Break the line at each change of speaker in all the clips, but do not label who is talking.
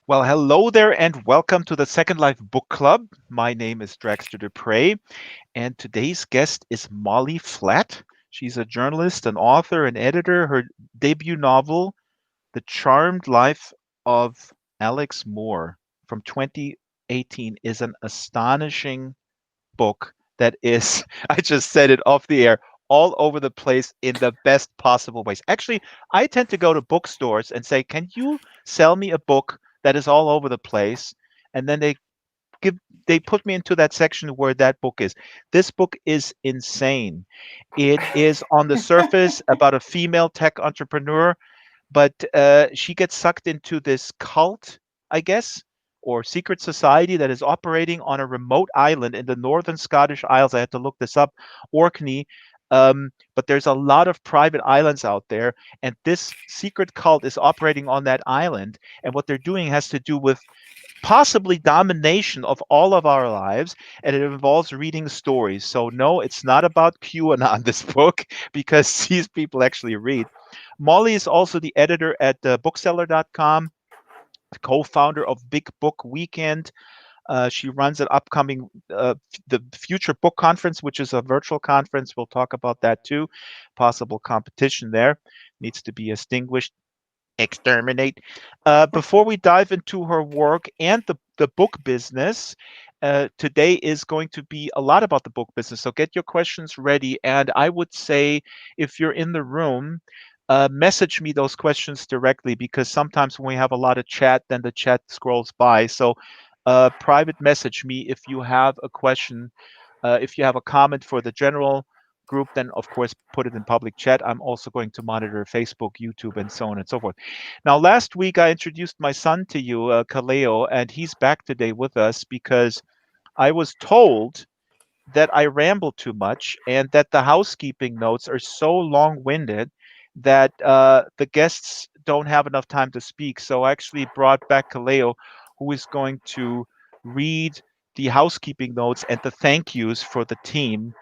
Well, hello there, and welcome to the Second Life Book Club. My name is Draxtor Dupre, and today's guest is Molly Flatt. She's a journalist, an author, an editor. Her debut novel, The Charmed Life of Alex Moore from 2018, is an astonishing book that is, I just said it off the air, all over the place in the best possible ways. Actually, I tend to go to bookstores and say, "Can you sell me a book that is all over the place?" And then give they put me into that section where that book is. This book is insane. It is on the surface about a female tech entrepreneur, but she gets sucked into this cult, I guess, or secret society that is operating on a remote island in the northern Scottish Isles. I had to look this up, Orkney. But there's a lot of private islands out there, and this secret cult is operating on that island. And what they're doing has to do with possibly domination of all of our lives, and it involves reading stories. So no, it's not about QAnon, this book, because these people actually read. Molly is also the editor at bookseller.com, co-founder of Big Book Weekend. She runs an upcoming the Future Book Conference, which is a virtual conference. We'll talk about that too. Possible competition there needs to be extinguished. Exterminate. Before we dive into her work and the book business, today is going to be a lot about the book business. So get your questions ready. And I would say, if you're in the room, message me those questions directly, because sometimes when we have a lot of chat, then the chat scrolls by. So private message me if you have a question. If you have a comment for the general group, then of course put it in public chat. I'm also going to monitor Facebook, YouTube, and so on and so forth. Now, last week I introduced my son to you, Kaleo, and he's back today with us because I was told that I ramble too much and that the housekeeping notes are so long-winded that the guests don't have enough time to speak. So I actually brought back Kaleo, who is going to read the housekeeping notes and the thank yous for the team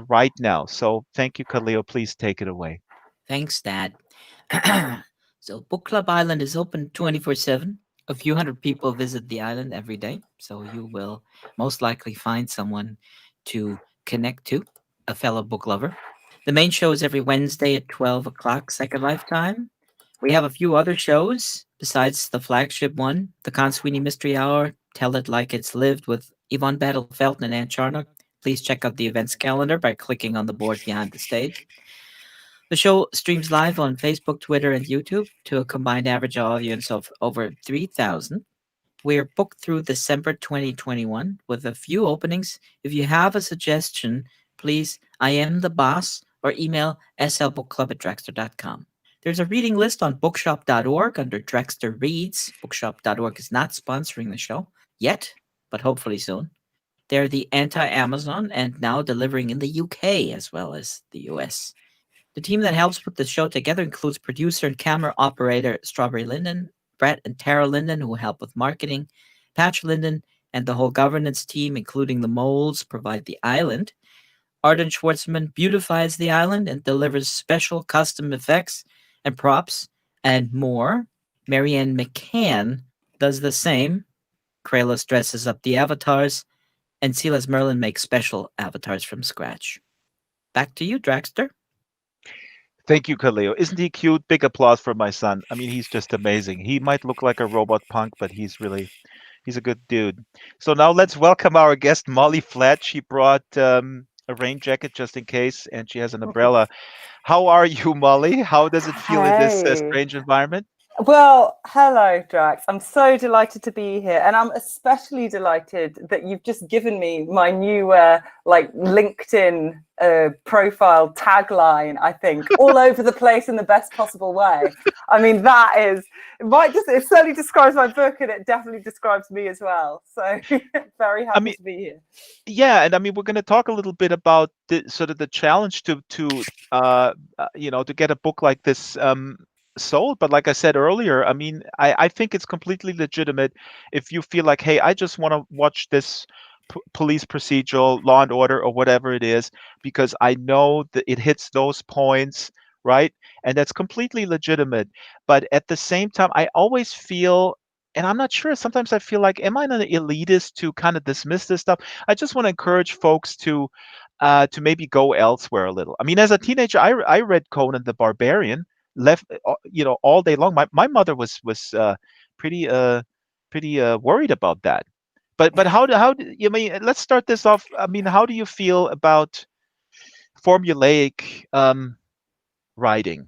right now. So thank you, Kaleo. Please take it away.
Thanks, Dad. So, Book Club Island is open 24/7. A few hundred people visit the island every day, so you will most likely find someone to connect to, a fellow book lover. The main show is every Wednesday at 12 o'clock, Second Lifetime. We have a few other shows besides the flagship one, the Con Sweeney Mystery Hour, Tell It Like It's Lived with Yvonne Battle Felton and Ann Charnock. Please check out the events calendar by clicking on the board behind the stage. The show streams live on Facebook, Twitter, and YouTube to a combined average audience of over 3,000. We're booked through December 2021 with a few openings. If you have a suggestion, please I am the boss or email slbookclub@draxtor.com. There's a reading list on bookshop.org under Draxtor Reads. Bookshop.org is not sponsoring the show yet, but hopefully soon. They're the anti Amazon and now delivering in the UK as well as the US. The team that helps put the show together includes producer and camera operator Strawberry Linden, Brett and Tara Linden, who help with marketing, Patch Linden, and the whole governance team, including the moles, provide the island. Arden Schwartzman beautifies the island and delivers special custom effects and props and more. Marianne McCann does the same. Kralos dresses up the avatars, and Silas Merlin makes special avatars from scratch. Back to you, Draxter.
Thank you, Kaleo. Isn't he cute? Big applause for my son. I mean, he's just amazing. He might look like a robot punk, but he's a good dude. So now let's welcome our guest, Molly Flatt. She brought a rain jacket just in case, and she has an umbrella. How are you, Molly? How does it feel in this
Hey.
strange environment?
Well, hello, Drax. I'm so delighted to be here, and I'm especially delighted that you've just given me my new LinkedIn profile tagline. I think all over the place in the best possible way. I mean, that is it certainly describes my book, and it definitely describes me as well. So very
I
happy
mean,
to be here.
yeah, and I mean, we're going to talk a little bit about the sort of the challenge to get a book like this sold. But like I said earlier, I mean, I think it's completely legitimate if you feel like, hey, I just want to watch this police procedural, Law and Order, or whatever it is, because I know that it hits those points, right? And that's completely legitimate. But at the same time, I always feel and I'm not sure. Sometimes I feel like, am I an elitist to kind of dismiss this stuff? I just want to encourage folks to maybe go elsewhere a little. I mean, as a teenager, I read Conan the Barbarian, left all day long. My mother was pretty worried about that. But how do you mean? Let's start this off. I mean, how do you feel about formulaic writing?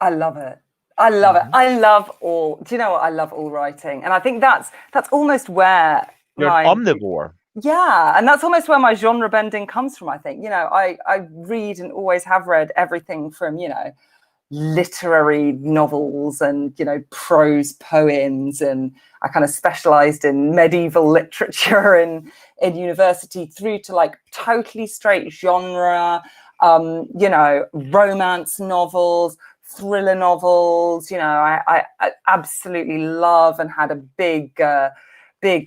I love it. I love it.
Hmm.
I love all. Do you know what? I love all writing, and I think that's almost where
You're an
my
omnivore.
yeah, and that's almost where my genre bending comes from. I think I read and always have read everything from literary novels and prose poems, and I kind of specialized in medieval literature in university, through to like totally straight genre, romance novels, thriller novels. I absolutely love and had a big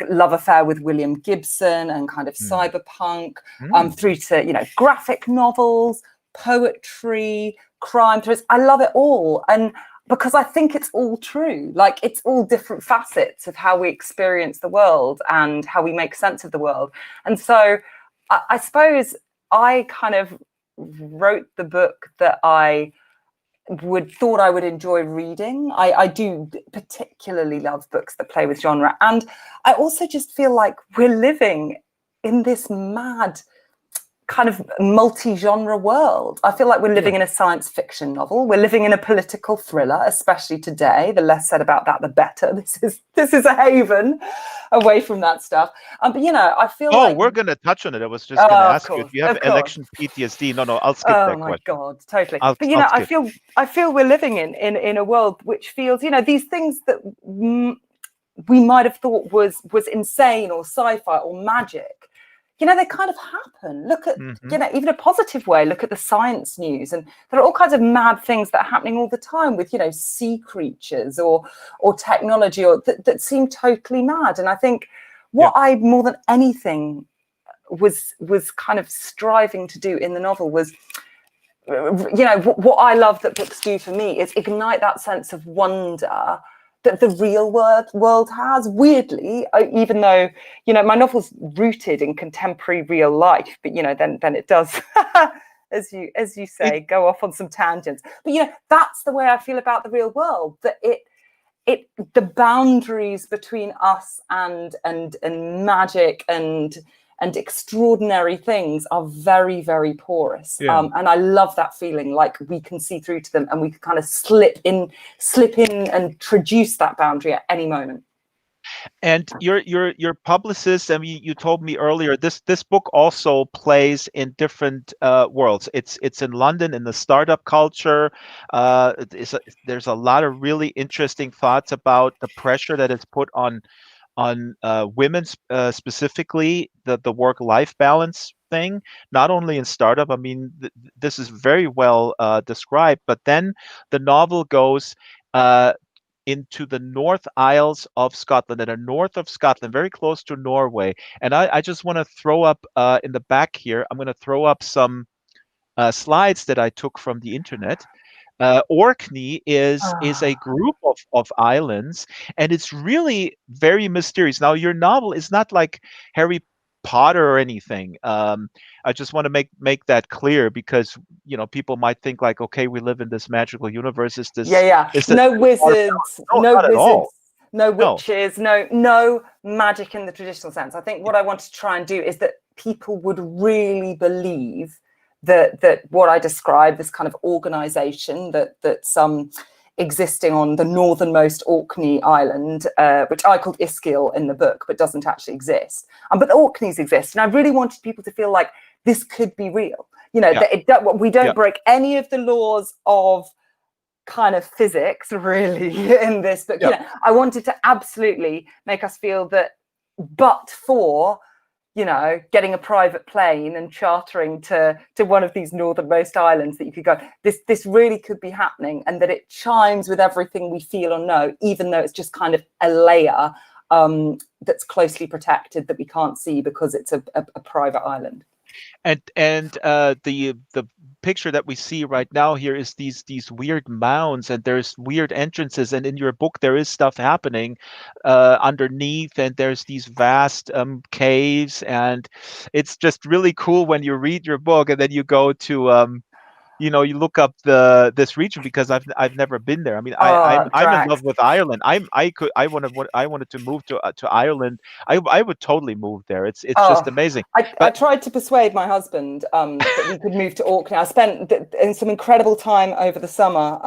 love affair with William Gibson and kind of
Mm.
cyberpunk,
Mm.
through to graphic novels, poetry, crime thrillers. I love it all, and because I think it's all true. Like, it's all different facets of how we experience the world and how we make sense of the world. And so I suppose I kind of wrote the book that I thought I would enjoy reading. I do particularly love books that play with genre, and I also just feel like we're living in this mad kind of multi-genre world. I feel like we're living in a science fiction novel. We're living in a political thriller, especially today. The less said about that, the better. This is a haven away from that stuff. But I feel
Oh,
like,
we're going to touch on it. I was just going to
oh, of
ask you if
course,
you have
of course.
election PTSD. No, I'll skip
Oh
that
my
question.
God, totally.
I'll
But
I'll
I
skip.
feel we're living in a world which feels, these things that we might have thought was insane or sci-fi or magic. They kind of happen. Look at,
Hmm.
even a positive way, look at the science news. And there are all kinds of mad things that are happening all the time with, sea creatures or technology that seem totally mad. And I think
Yeah.
what I, more than anything, was kind of striving to do in the novel was, what I love that books do for me is ignite that sense of wonder that the real world has. Weirdly, even though my novel's rooted in contemporary real life, but then it does, as you
It,
say, go off on some tangents. But that's the way I feel about the real world. That the boundaries between us and magic and extraordinary things are very, very porous.
yeah.
And I love that feeling, like we can see through to them and we can kind of slip in and traduce that boundary at any moment.
And your publicist, I mean, you told me earlier, this book also plays in different worlds. It's in London, in the startup culture. There's a lot of really interesting thoughts about the pressure that is put on women, specifically the work-life balance thing, not only in startup. I mean, this is very well described, but then the novel goes into the North Isles of Scotland, that are north of Scotland, very close to Norway. And I just want to throw up in the back here, I'm going to throw up some slides that I took from the internet. Orkney is a group of islands, and it's really very mysterious. Now, your novel is not like Harry Potter or anything. I just want to make that clear, because people might think like, okay, we live in this magical universe.
Yeah.
Is this
No
Harry Potter?
wizards,
No, not at all.
no
No.
witches, no magic in the traditional sense. I think what I want to try and do is that people would really believe that what I describe, this kind of organization that's existing on the northernmost Orkney island, which I called Iskil in the book, but doesn't actually exist. But the Orkneys exist, and I really wanted people to feel like this could be real.
Yeah.
That we don't
Yeah.
break any of the laws of kind of physics really in this book.
Yeah.
I wanted to absolutely make us feel that, but for getting a private plane and chartering to one of these northernmost islands, that you could go, this really could be happening, and that it chimes with everything we feel or know, even though it's just kind of a layer that's closely protected that we can't see because it's a private island.
And the picture that we see right now here is these weird mounds, and there's weird entrances, and in your book there is stuff happening underneath, and there's these vast caves, and it's just really cool when you read your book and then you go to you look up this region, because I've never been there. I mean, I'm in love
Drax.
with Ireland. I wanted to move to Ireland. I would totally move there. It's just
Oh,
amazing.
I
But
tried to persuade my husband that we could move to Orkney. I spent in some incredible time over the summer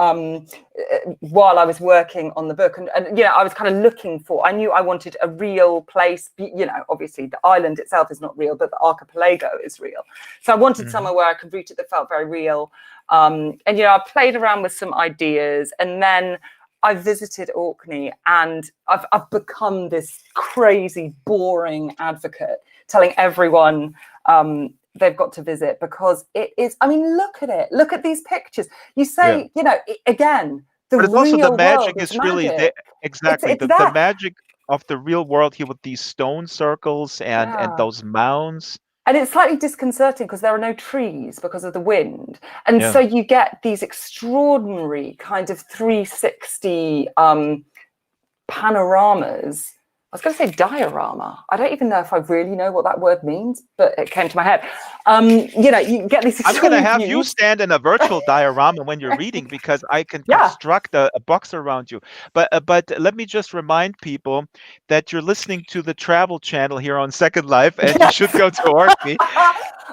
while I was working on the book, and I was kind of looking for. I knew I wanted a real place. Obviously the island itself is not real, but the archipelago is real. So I wanted somewhere where I could root it that felt very real. I played around with some ideas, and then I visited Orkney, and I've become this crazy, boring advocate, telling everyone they've got to visit, because it is. I mean, look at it. Look at these pictures. You say, again, the
but it's also the
real
magic
world is
is really there.
magic.
Exactly,
It's
the
there.
magic of the real world here with these stone circles and
Yeah.
those mounds.
And it's slightly disconcerting because there are no trees because of the wind. And
Yeah.
so you get these extraordinary kind of 360 panoramas. I was going to say diorama. I don't even know if I really know what that word means, but it came to my head. You get these
I'm going to
extraordinary
have you
views.
stand in a virtual diorama when you're reading, because I can
Yeah.
construct a box around you. But let me just remind people that you're listening to the Travel Channel here on Second Life, and you should go to Orkney.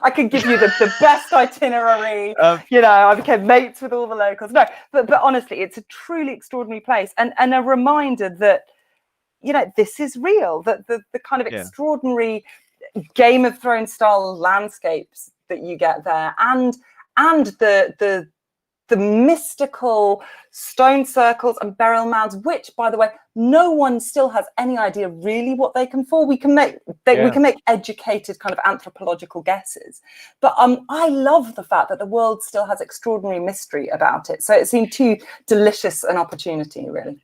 I can give you the best itinerary.
Um,
I became mates with all the locals. No, but honestly, it's a truly extraordinary place, and a reminder that this is real. That the kind of
Yeah.
extraordinary Game of Thrones style landscapes that you get there, and the mystical stone circles and burial mounds, which, by the way, no one still has any idea really what they can for. We can make educated kind of anthropological guesses, but I love the fact that the world still has extraordinary mystery about it. So it seemed too delicious an opportunity, really.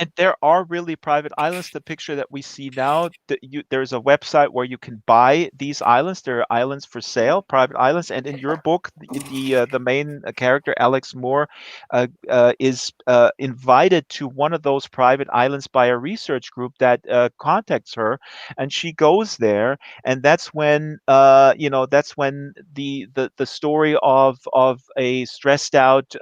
And there are really private islands. The picture that we see now, there's a website where you can buy these islands. There are islands for sale, private islands. And in your book, the main character, Alex Moore, is invited to one of those private islands by a research group that contacts her, and she goes there. And that's when the story of a stressed out,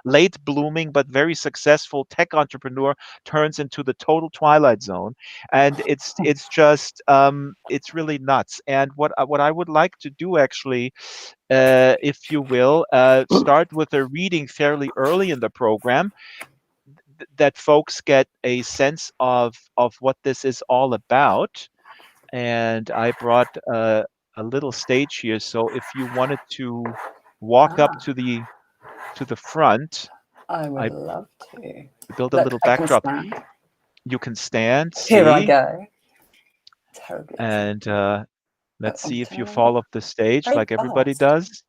late blooming but very successful tech entrepreneur turns into the total Twilight Zone, and it's just it's really nuts. And what I would like to do, actually, if you will, start with a reading fairly early in the program, that folks get a sense of what this is all about. And I brought a little stage here, so if you wanted to walk up to the front,
I would
I
love to
build a
look.
little
I can
backdrop.
stand.
You can stand,
Here I
see,
go. Terribly.
and let's see if you
turning
fall off the stage
very
like everybody
fast.
does.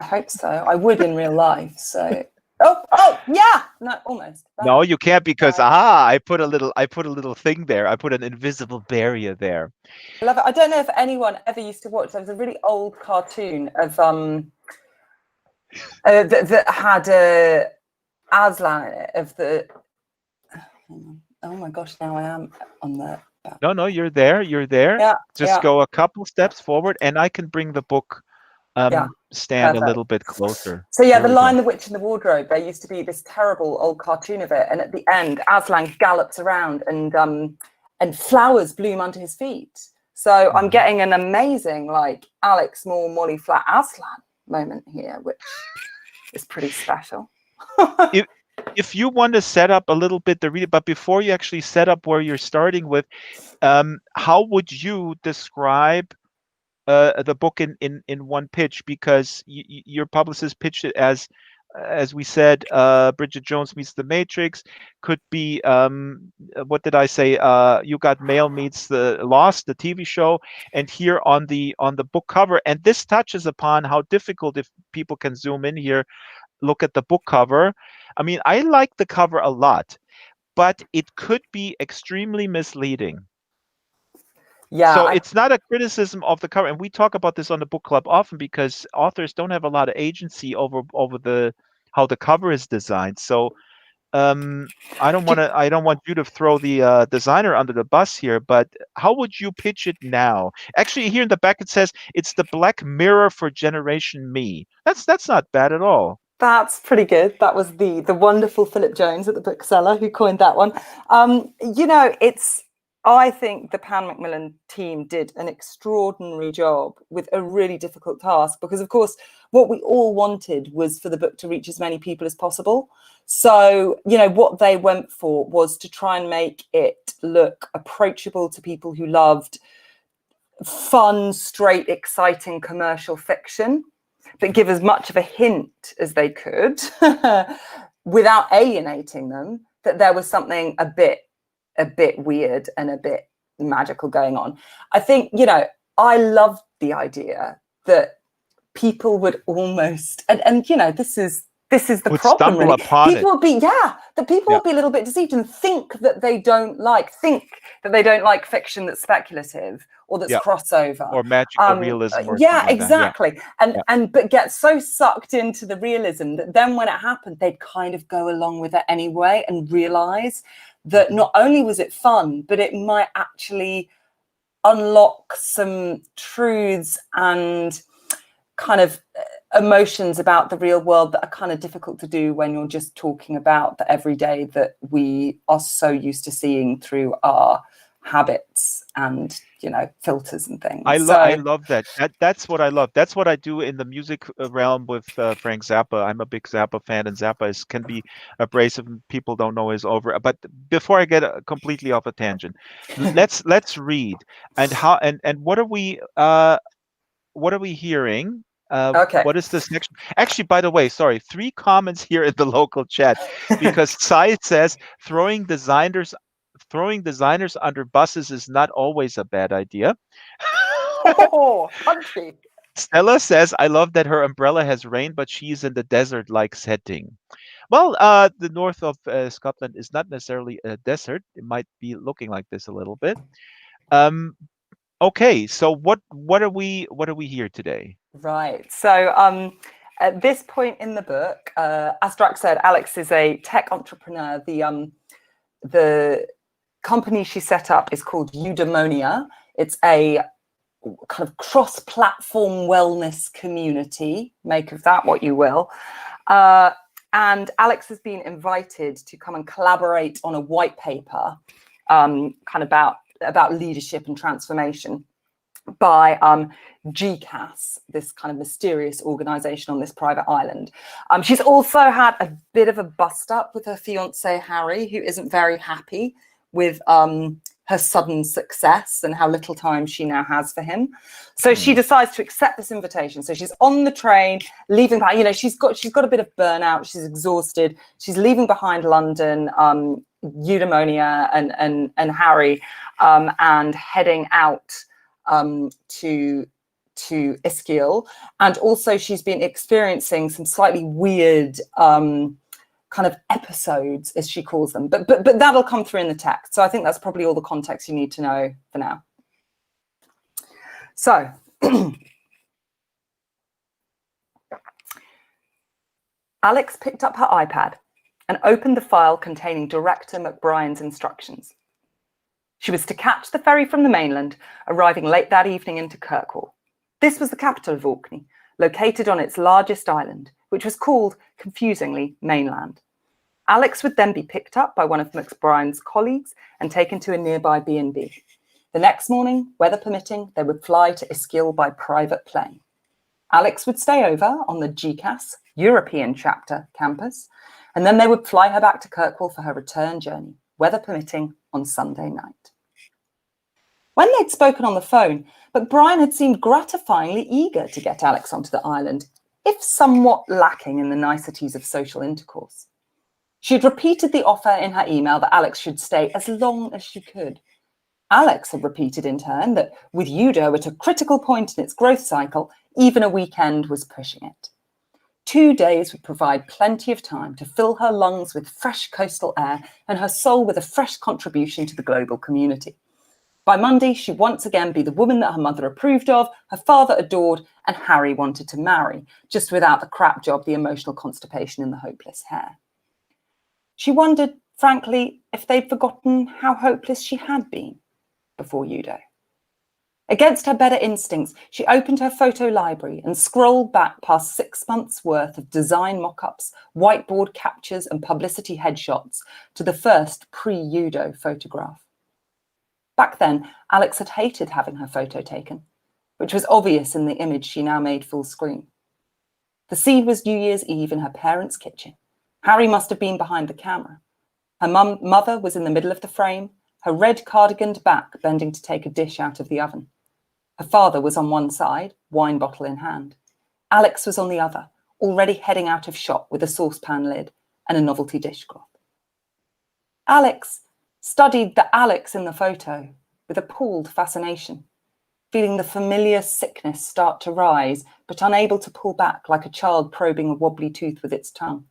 I hope so. I would in real life. So, oh, yeah, no, almost.
No, you can't, because
Right.
I put a little thing there. I put an invisible barrier there.
I love it. I don't know if anyone ever used to watch. There was a really old cartoon of that had Aslan in it, of the. Oh my gosh! Now I am on the.
No, you're there. You're there.
Yeah.
Just go a couple steps forward, and I can bring the book stand
Perfect.
a little bit closer.
So
Here
The
we
Lion,
go.
the Witch, and the Wardrobe. There used to be this terrible old cartoon of it, and at the end, Aslan gallops around, and flowers bloom under his feet. So I'm getting an amazing, like, Alex Moore, Molly Flatt, Aslan moment here, which is pretty special.
If you want to set up a little bit the reading, but before you actually set up where you're starting with, how would you describe the book in one pitch? Because your publicist pitched it as we said, Bridget Jones meets The Matrix. Could be, what did I say? You Got Mail meets the Lost, the TV show. And here on the book cover, and this touches upon how difficult, if people can zoom in here, look at the book cover. I mean, I like the cover a lot, but it could be extremely misleading.
Yeah,
So it's not a criticism of the cover, and we talk about this on the book club often because authors don't have a lot of agency over the how the cover is designed. So I don't want you to throw the designer under the bus here, but how would you pitch it now? Actually, here in the back it says it's the Black Mirror for Generation Me. That's not bad at all.
that's pretty good. That was the wonderful Philip Jones at the bookseller who coined that one. I think the Pan Macmillan team did an extraordinary job with a really difficult task because, of course, what we all wanted was for the book to reach as many people as possible. So, what they went for was to try and make it look approachable to people who loved fun, straight, exciting commercial fiction, but give as much of a hint as they could without alienating them that there was something a bit weird and a bit magical going on. I think, I loved the idea that people would almost, and this is the
Would
problem,
stumble
really.
upon
People
it.
would be, would be a little bit deceived and think that they don't like fiction that's speculative or that's crossover
or magical realism or something like
exactly.
that.
But get so sucked into the realism that then when it happened, they'd kind of go along with it anyway and realize that not only was it fun, but it might actually unlock some truths and kind of emotions about the real world that are kind of difficult to do when you're just talking about the everyday that we are so used to seeing through our habits and filters and things.
I love that. That's what I love. That's what I do in the music realm with Frank Zappa. I'm a big Zappa fan, and Zappa can be abrasive, and people don't know his over. But before I get completely off a tangent, let's read and how and what are we hearing?
Okay.
What is this next? Actually, by the way, sorry, 3 comments here in the local chat because Sai says throwing designers under buses is not always a bad idea.
Oh, punchy.
Stella says, I love that her umbrella has rain, but she's in the desert-like setting. Well, the north of Scotland is not necessarily a desert. It might be looking like this a little bit. Okay, so what are we here today?
Right. So at this point in the book, as Drax said, Alex is a tech entrepreneur. The company she set up is called Eudaimonia. It's a kind of cross-platform wellness community. Make of that what you will. And Alex has been invited to come and collaborate on a white paper kind of about leadership and transformation by GCAS, this kind of mysterious organization on this private island. She's also had a bit of a bust up with her fiance Harry, who isn't very happy with her sudden success and how little time she now has for him. So she decides to accept this invitation. So she's on the train, leaving behind, she's got a bit of burnout, she's exhausted, she's leaving behind London, Eudaimonia and Harry, and heading out to Ischgl. And also she's been experiencing some slightly weird kind of episodes, as she calls them, but that'll come through in the text. So I think that's probably all the context you need to know for now. So Alex picked up her iPad and opened the file containing Director McBrien's instructions. She was to catch the ferry from the mainland, arriving late that evening into Kirkwall. This was the capital of Orkney, located on its largest island, which was called, confusingly, Mainland. Alex would then be picked up by one of McBrien's colleagues and taken to a nearby B&B. The next morning, weather permitting, they would fly to Ischgl by private plane. Alex would stay over on the GCAS European chapter campus, and then they would fly her back to Kirkwall for her return journey, weather permitting, on Sunday night. When they'd spoken on the phone, McBrien had seemed gratifyingly eager to get Alex onto the island, if somewhat lacking in the niceties of social intercourse. She had repeated the offer in her email that Alex should stay as long as she could. Alex had repeated in turn that with Eudo at a critical point in its growth cycle, even a weekend was pushing it. 2 days would provide plenty of time to fill her lungs with fresh coastal air and her soul with a fresh contribution to the global community. By Monday, she'd once again be the woman that her mother approved of, her father adored, and Harry wanted to marry, just without the crap job, the emotional constipation, and the hopeless hair. She wondered, frankly, if they'd forgotten how hopeless she had been before Udo. Against her better instincts, she opened her photo library and scrolled back past 6 months' worth of design mock-ups, whiteboard captures and publicity headshots to the first pre-Udo photograph. Back then, Alex had hated having her photo taken, which was obvious in the image she now made full screen. The scene was New Year's Eve in her parents' kitchen. Harry must have been behind the camera. Her mother was in the middle of the frame, her red cardiganed back bending to take a dish out of the oven. Her father was on one side, wine bottle in hand. Alex was on the other, already heading out of shot with a saucepan lid and a novelty dishcloth. Alex studied the Alex in the photo with appalled fascination, feeling the familiar sickness start to rise, but unable to pull back like a child probing a wobbly tooth with its tongue.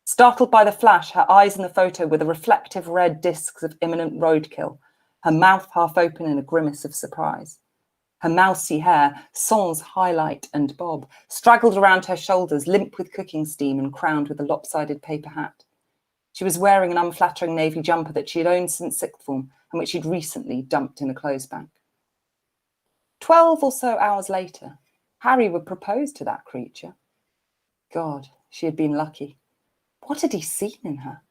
Startled by the flash, her eyes in the photo were the reflective red discs of imminent roadkill, her mouth half open in a grimace of surprise. Her mousy hair, sans highlight and bob, straggled around her shoulders, limp with cooking steam and crowned with a lopsided paper hat. She was wearing an unflattering navy jumper that she had owned since sixth form and which she'd recently dumped in a clothes bank. 12 or so hours later, Harry would propose to that creature. God, she had been lucky. What had he seen in her?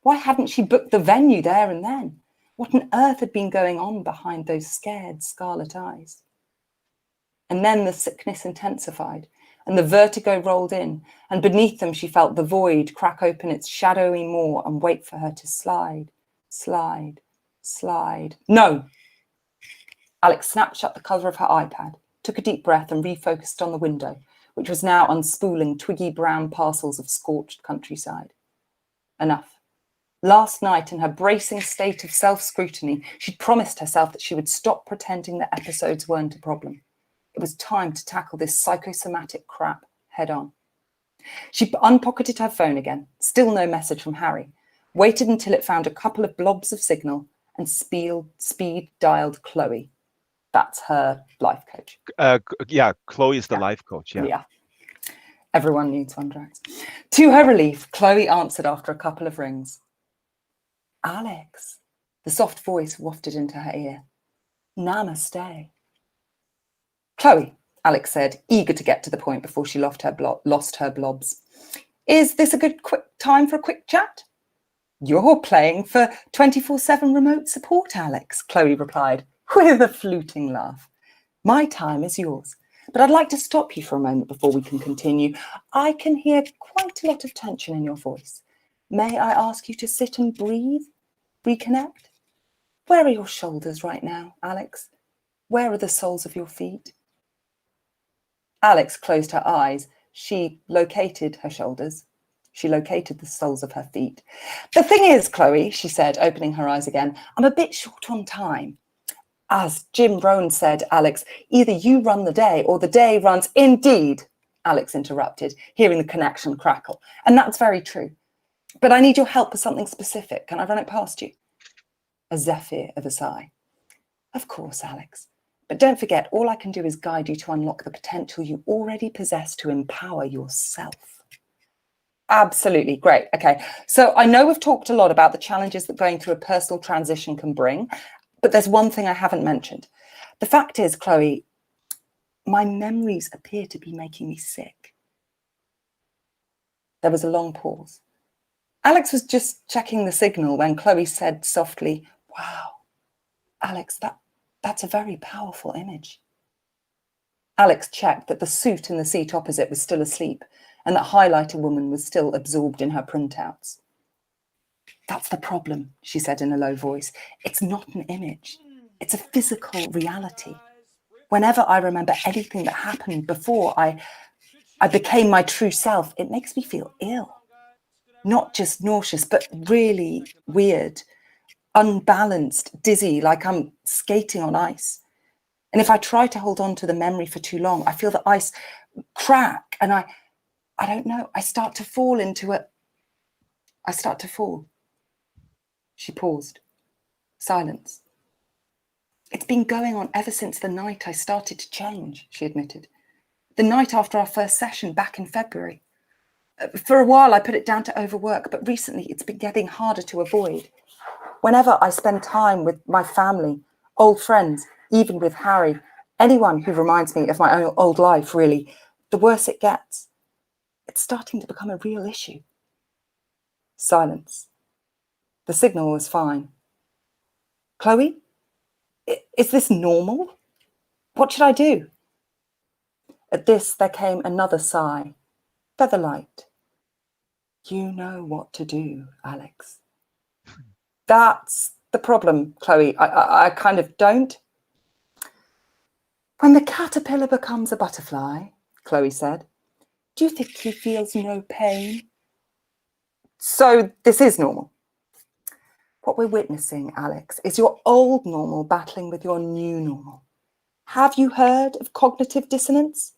Why hadn't she booked the venue there and then? What on earth had been going on behind those scared scarlet eyes? And then the sickness intensified and the vertigo rolled in, and beneath them she felt the void crack open its shadowy maw and wait for her to slide, slide, slide. No! Alex snapped shut the cover of her iPad, took a deep breath and refocused on the window, which was now unspooling twiggy brown parcels of scorched countryside. Enough. Last night, in her bracing state of self-scrutiny, she'd promised herself that she would stop pretending that episodes weren't a problem. It was time to tackle this psychosomatic crap head on. She unpocketed her phone again, still no message from Harry, waited until it found a couple of blobs of signal and speed-dialed Chloe. That's her life coach.
Yeah, Chloe is the life coach.
Yeah. Everyone needs one, Drax. To her relief, Chloe answered after a couple of rings. Alex, the soft voice wafted into her ear. Namaste. Chloe, Alex said, eager to get to the point before she lost her blobs. Is this a good quick time for a quick chat? You're playing for 24/7 remote support, Alex, Chloe replied, with a fluting laugh. My time is yours, but I'd like to stop you for a moment before we can continue. I can hear quite a lot of tension in your voice. May I ask you to sit and breathe? Reconnect? Where are your shoulders right now, Alex? Where are the soles of your feet? Alex closed her eyes. She located her shoulders. She located the soles of her feet. The thing is, Chloe, she said, opening her eyes again, I'm a bit short on time. As Jim Rohn said, Alex, either you run the day or the day runs. Indeed, Alex interrupted, hearing the connection crackle. And that's very true. But I need your help with something specific. Can I run it past you? A zephyr of a sigh. Of course, Alex. But don't forget, all I can do is guide you to unlock the potential you already possess to empower yourself. Absolutely. Great. Okay. So I know we've talked a lot about the challenges that going through a personal transition can bring, but there's one thing I haven't mentioned. The fact is, Chloe, my memories appear to be making me sick. There was a long pause. Alex was just checking the signal when Chloe said softly, wow, Alex, that's a very powerful image. Alex checked that the suit in the seat opposite was still asleep and that highlighter woman was still absorbed in her printouts. That's the problem, she said in a low voice. It's not an image. It's a physical reality. Whenever I remember anything that happened before I became my true self, it makes me feel ill. Not just nauseous, but really weird, unbalanced, dizzy, like I'm skating on ice. And if I try to hold on to the memory for too long, I feel the ice crack and I don't know, I start to fall into it. I start to fall. She paused. Silence. It's been going on ever since the night I started to change, she admitted. The night after our first session back in February. For a while, I put it down to overwork, but recently it's been getting harder to avoid. Whenever I spend time with my family, old friends, even with Harry, anyone who reminds me of my own old life, really, the worse it gets. It's starting to become a real issue. Silence. The signal was fine. Chloe, is this normal? What should I do? At this, there came another sigh. Featherlight. You know what to do, Alex. That's the problem, Chloe. I kind of don't. When the caterpillar becomes a butterfly, Chloe said, do you think he feels no pain? So this is normal. What we're witnessing, Alex, is your old normal battling with your new normal. Have you heard of cognitive dissonance?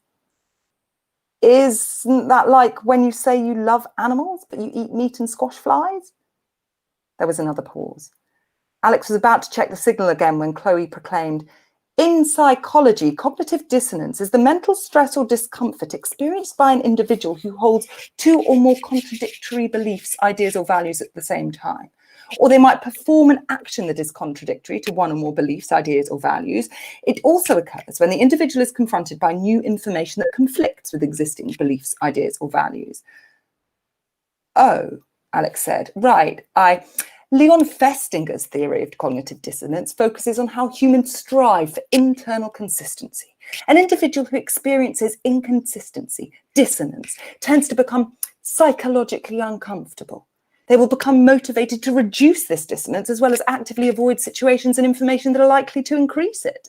Isn't that like when you say you love animals, but you eat meat and squash flies? There was another pause. Alex was about to check the signal again when Chloe proclaimed, in psychology, cognitive dissonance is the mental stress or discomfort experienced by an individual who holds two or more contradictory beliefs, ideas, or values at the same time. Or they might perform an action that is contradictory to one or more beliefs, ideas, or values. It also occurs when the individual is confronted by new information that conflicts with existing beliefs, ideas, or values. Oh, Alex said, right, Leon Festinger's theory of cognitive dissonance focuses on how humans strive for internal consistency. An individual who experiences inconsistency, dissonance, tends to become psychologically uncomfortable. They will become motivated to reduce this dissonance as well as actively avoid situations and information that are likely to increase it.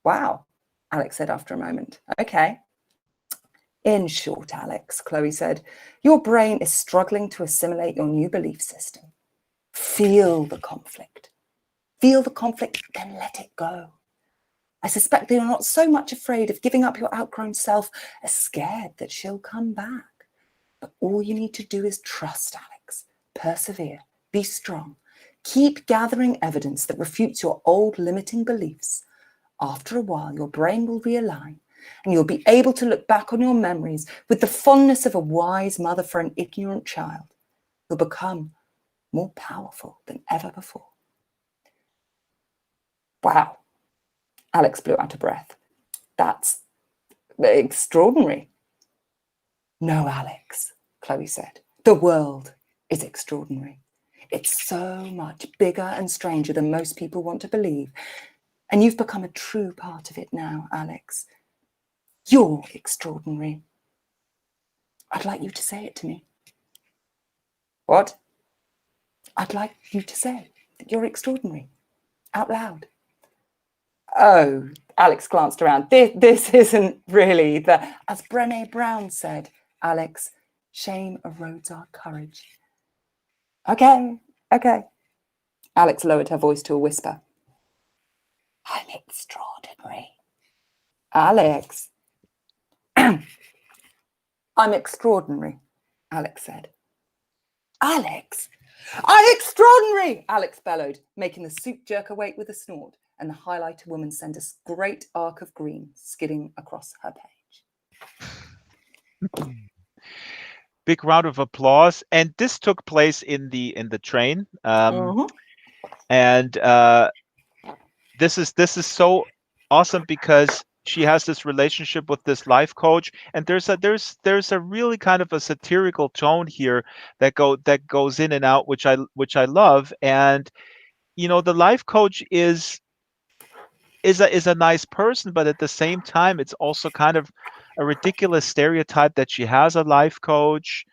Wow, Alex said after a moment. Okay. In short, Alex, Chloe said, your brain is struggling to assimilate your new belief system. Feel the conflict. Feel the conflict, then let it go. I suspect that you're not so much afraid of giving up your outgrown self as scared that she'll come back. But all you need to do is trust, Alex. Persevere. Be strong. Keep gathering evidence that refutes your old limiting beliefs. After a while, your brain will realign, and you'll be able to look back on your memories with the fondness of a wise mother for an ignorant child. You'll become more powerful than ever before. Wow. Alex blew out a breath. That's extraordinary. No, Alex, Chloe said. The world is extraordinary. It's so much bigger and stranger than most people want to believe. And you've become a true part of it now, Alex. You're extraordinary. I'd like you to say it to me. What? I'd like you to say that you're extraordinary, out loud. Oh, Alex glanced around. This isn't really as Brené Brown said, Alex, shame erodes our courage. Okay. Alex lowered her voice to a whisper. I'm extraordinary. Alex. I'm extraordinary, Alex said. Alex? I'm extraordinary, Alex bellowed, making the soup jerk awake with a snort, and the highlighter woman sent a great arc of green skidding across her page.
Big round of applause. And this took place in the train. And this is so awesome because she has this relationship with this life coach, and there's a really kind of a satirical tone here that goes in and out, which I love. And the life coach is a nice person, but at the same time, it's also kind of a ridiculous stereotype that she has a life coach,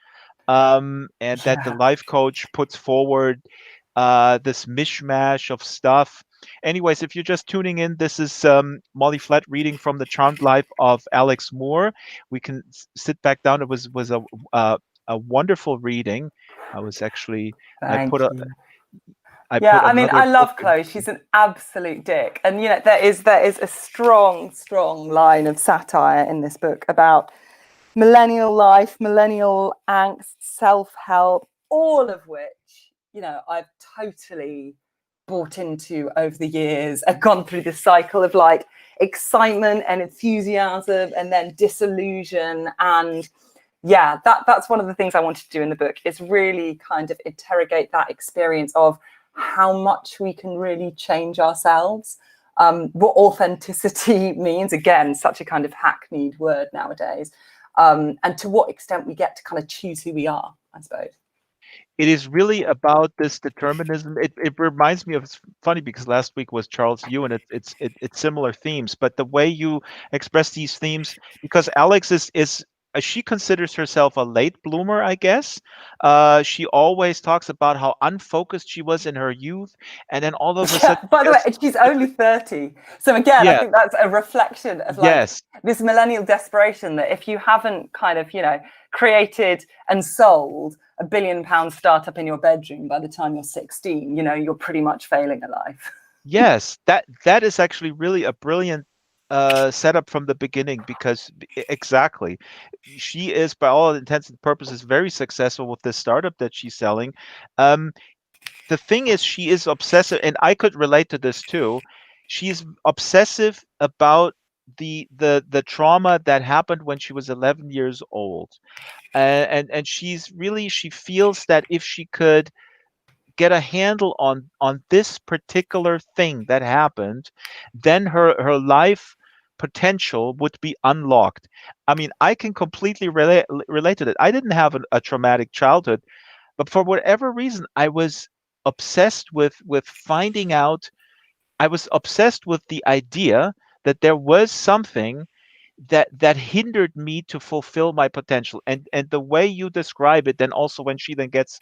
and that the life coach puts forward this mishmash of stuff. Anyways, if you're just tuning in, this is Molly Flatt reading from The Charmed Life of Alex Moore. We can sit back down. It was a wonderful reading. I was actually I put
I love Chloe. She's an absolute dick, and there is a strong line of satire in this book about millennial life, millennial angst, self-help, all of which I've totally bought into over the years. I've gone through this cycle of like excitement and enthusiasm and then disillusion. And yeah, that's one of the things I wanted to do in the book, is really kind of interrogate that experience of how much we can really change ourselves. What authenticity means, again, such a kind of hackneyed word nowadays, and to what extent we get to kind of choose who we are, I suppose.
It is really about this determinism. It reminds me of, it's funny because last week was Charles Yu, and it's similar themes, but the way you express these themes, because Alex is she considers herself a late bloomer, I guess. She always talks about how unfocused she was in her youth, and then all of a sudden,
By the way, she's only 30. So again, I
yeah,
think that's a reflection of like
yes,
this millennial desperation that if you haven't kind of, created and sold £1 billion startup in your bedroom by the time you're 16, you're pretty much failing at life.
yes, that is actually really a brilliant setup from the beginning, because exactly, she is by all intents and purposes very successful with this startup that she's selling. Um, the thing is, she is obsessive, and I could relate to this too. She's obsessive about the trauma that happened when she was 11 years old, and she feels that if she could get a handle on this particular thing that happened, then her life potential would be unlocked. I mean, I can completely relate to that. I didn't have a traumatic childhood, but for whatever reason, I was obsessed with finding out. I was obsessed with the idea that there was something that hindered me to fulfill my potential. And the way you describe it, then also when she then gets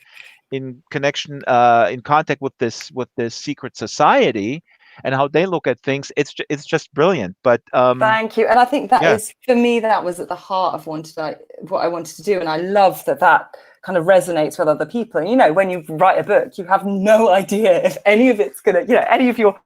in contact with this secret society and how they look at things, it's just brilliant. But
Thank you. And I think that
yeah,
is, for me, that was at the heart of what I wanted to do. And I love that kind of resonates with other people. And, when you write a book, you have no idea if any of it's going to, any of your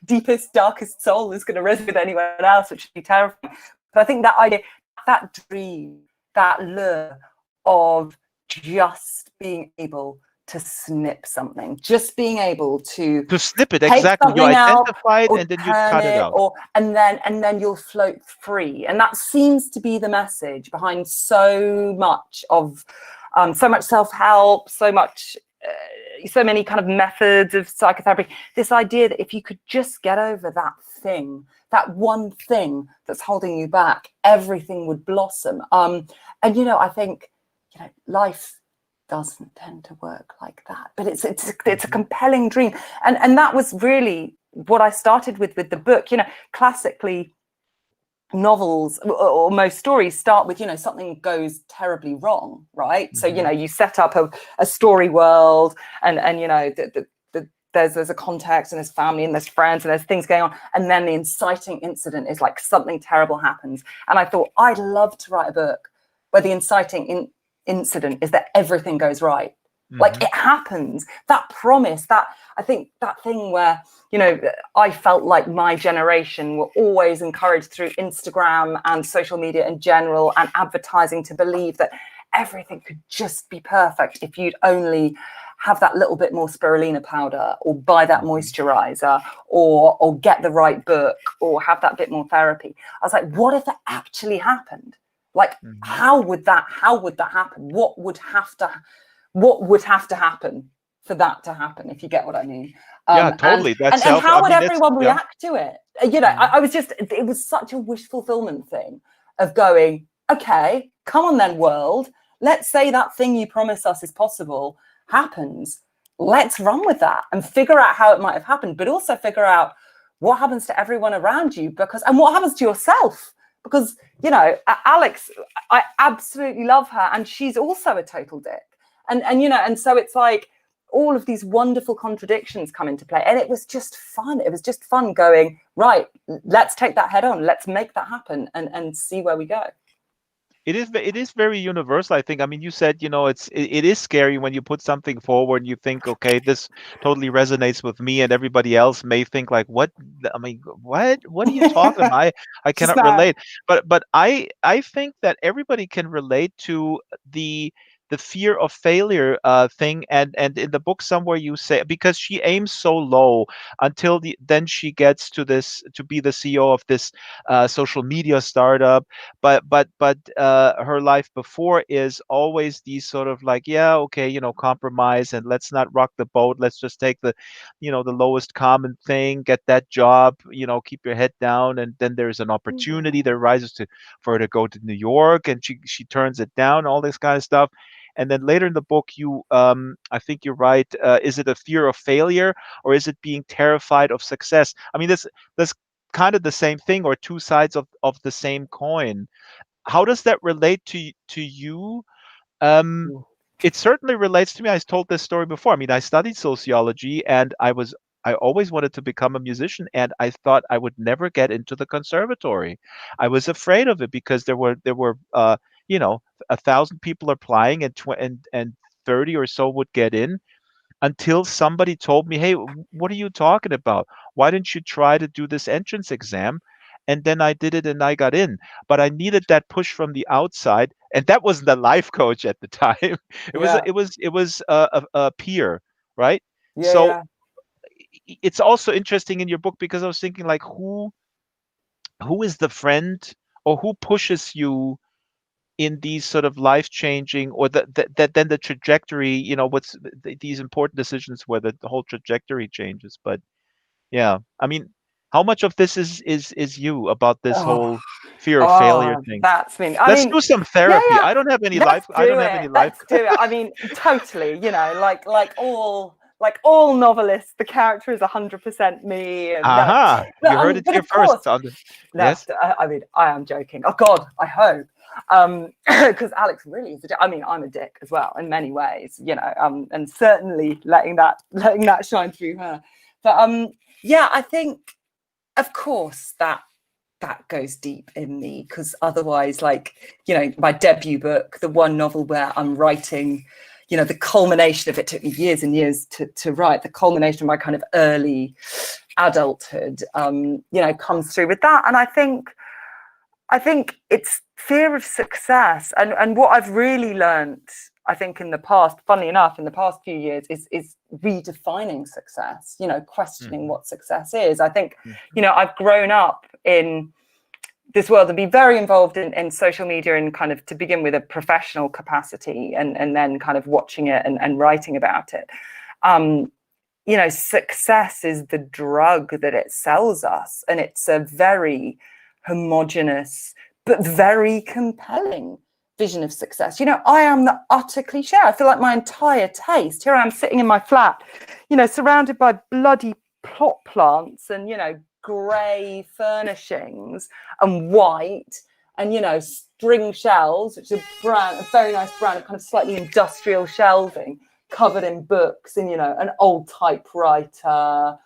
deepest, darkest soul is going to resonate with anyone else, which would be terrifying. But I think that idea, that dream, that lure of just being able to snip something, just being able to
snip it,
take
exactly. You
something out
identify it
or
and then you
turn
cut it
it,
out.
and then you'll float free. And that seems to be the message behind so much self-help, so many kind of methods of psychotherapy. This idea that if you could just get over that one thing that's holding you back, everything would blossom. And I think life doesn't tend to work like that, but it's a compelling dream. And that was really what I started with the book. Classically, novels or most stories start with something goes terribly wrong, right? So you set up a story world, and there's a context, and there's family, and there's friends, and there's things going on, and then the inciting incident is like something terrible happens. And I thought, I'd love to write a book where the inciting incident is that everything goes right. Like it happens. That promise, I think that thing where I felt like my generation were always encouraged through Instagram and social media in general and advertising to believe that everything could just be perfect if you'd only have that little bit more spirulina powder, or buy that moisturizer, or get the right book, or have that bit more therapy. I was like, what if that actually happened? Like, how would that happen? What would have to happen for that to happen, if you get what I mean?
Yeah, totally.
And how would everyone react to it? I was just, it was such a wish fulfillment thing of going, okay, come on then, world. Let's say that thing you promised us is possible happens. Let's run with that and figure out how it might have happened, but also figure out what happens to everyone around you, and what happens to yourself. Because, Alex, I absolutely love her, and she's also a total dick. And so it's like all of these wonderful contradictions come into play. And it was just fun. It was just fun going, right, let's take that head on. Let's make that happen and see where we go.
It is very universal, I think. I mean, you said, it is scary when you put something forward and you think, okay, this totally resonates with me, and everybody else may think like, what? I mean, what are you talking about? I cannot relate. But I think that everybody can relate to the the fear of failure thing, and in the book somewhere you say, because she aims so low until then she gets to this, to be the CEO of this social media startup, but her life before is always these sort of like, yeah, okay, compromise, and let's not rock the boat, let's just take the, the lowest common thing, get that job, keep your head down, and then there's an opportunity that rises for her to go to New York, and she turns it down, all this kind of stuff. And then later in the book, I think you're right. Is it a fear of failure, or is it being terrified of success? I mean, that's kind of the same thing, or two sides of the same coin. How does that relate to you? Um, it certainly relates to me. I told this story before. I mean, I studied sociology, and I always wanted to become a musician, and I thought I would never get into the conservatory. I was afraid of it because there were 1,000 people applying, and 30 or so would get in, until somebody told me, "Hey, what are you talking about? Why didn't you try to do this entrance exam?" And then I did it and I got in. But I needed that push from the outside, and that wasn't a life coach at the time.
Yeah.
It was a peer, right?
Yeah.
So
Yeah.
it's also interesting in your book, because I was thinking, like, who is the friend, or who pushes you in these sort of life changing, or that then the trajectory, what's these important decisions where the whole trajectory changes. But yeah, I mean, how much of this is you, about this
Oh,
whole fear of failure
oh,
thing?
that's been. I
Let's
mean,
do some
yeah,
therapy.
yeah.
I don't have any life.
Let's do it. I mean, totally. Like all novelists, the character is 100% me, and no,
Aha,
but
you heard it
but
here
of course,
first on the,
no.
yes.
I mean, I am joking. Oh God, I hope. Because Alex really is. I mean, I'm a dick as well in many ways, and certainly letting that shine through her. But yeah, I think, of course, that goes deep in me, because otherwise, like, my debut book, the one novel where I'm writing, the culmination of it took me years and years to write, the culmination of my kind of early adulthood, comes through with that. And I think it's fear of success. And what I've really learned, I think, in the past, funnily enough, in the past few years, is redefining success, questioning
Mhm,
what success is. I think,
mhm,
I've grown up in this world and be very involved in social media, and kind of, to begin with, a professional capacity, and then kind of watching it and writing about it. Um, success is the drug that it sells us, and it's a very homogenous but very compelling vision of success. I am the utter cliche. I feel like my entire taste. Here I am sitting in my flat, surrounded by bloody plot plants and, grey furnishings and white and, string shelves, which is a very nice brand of kind of slightly industrial shelving, covered in books, and an old typewriter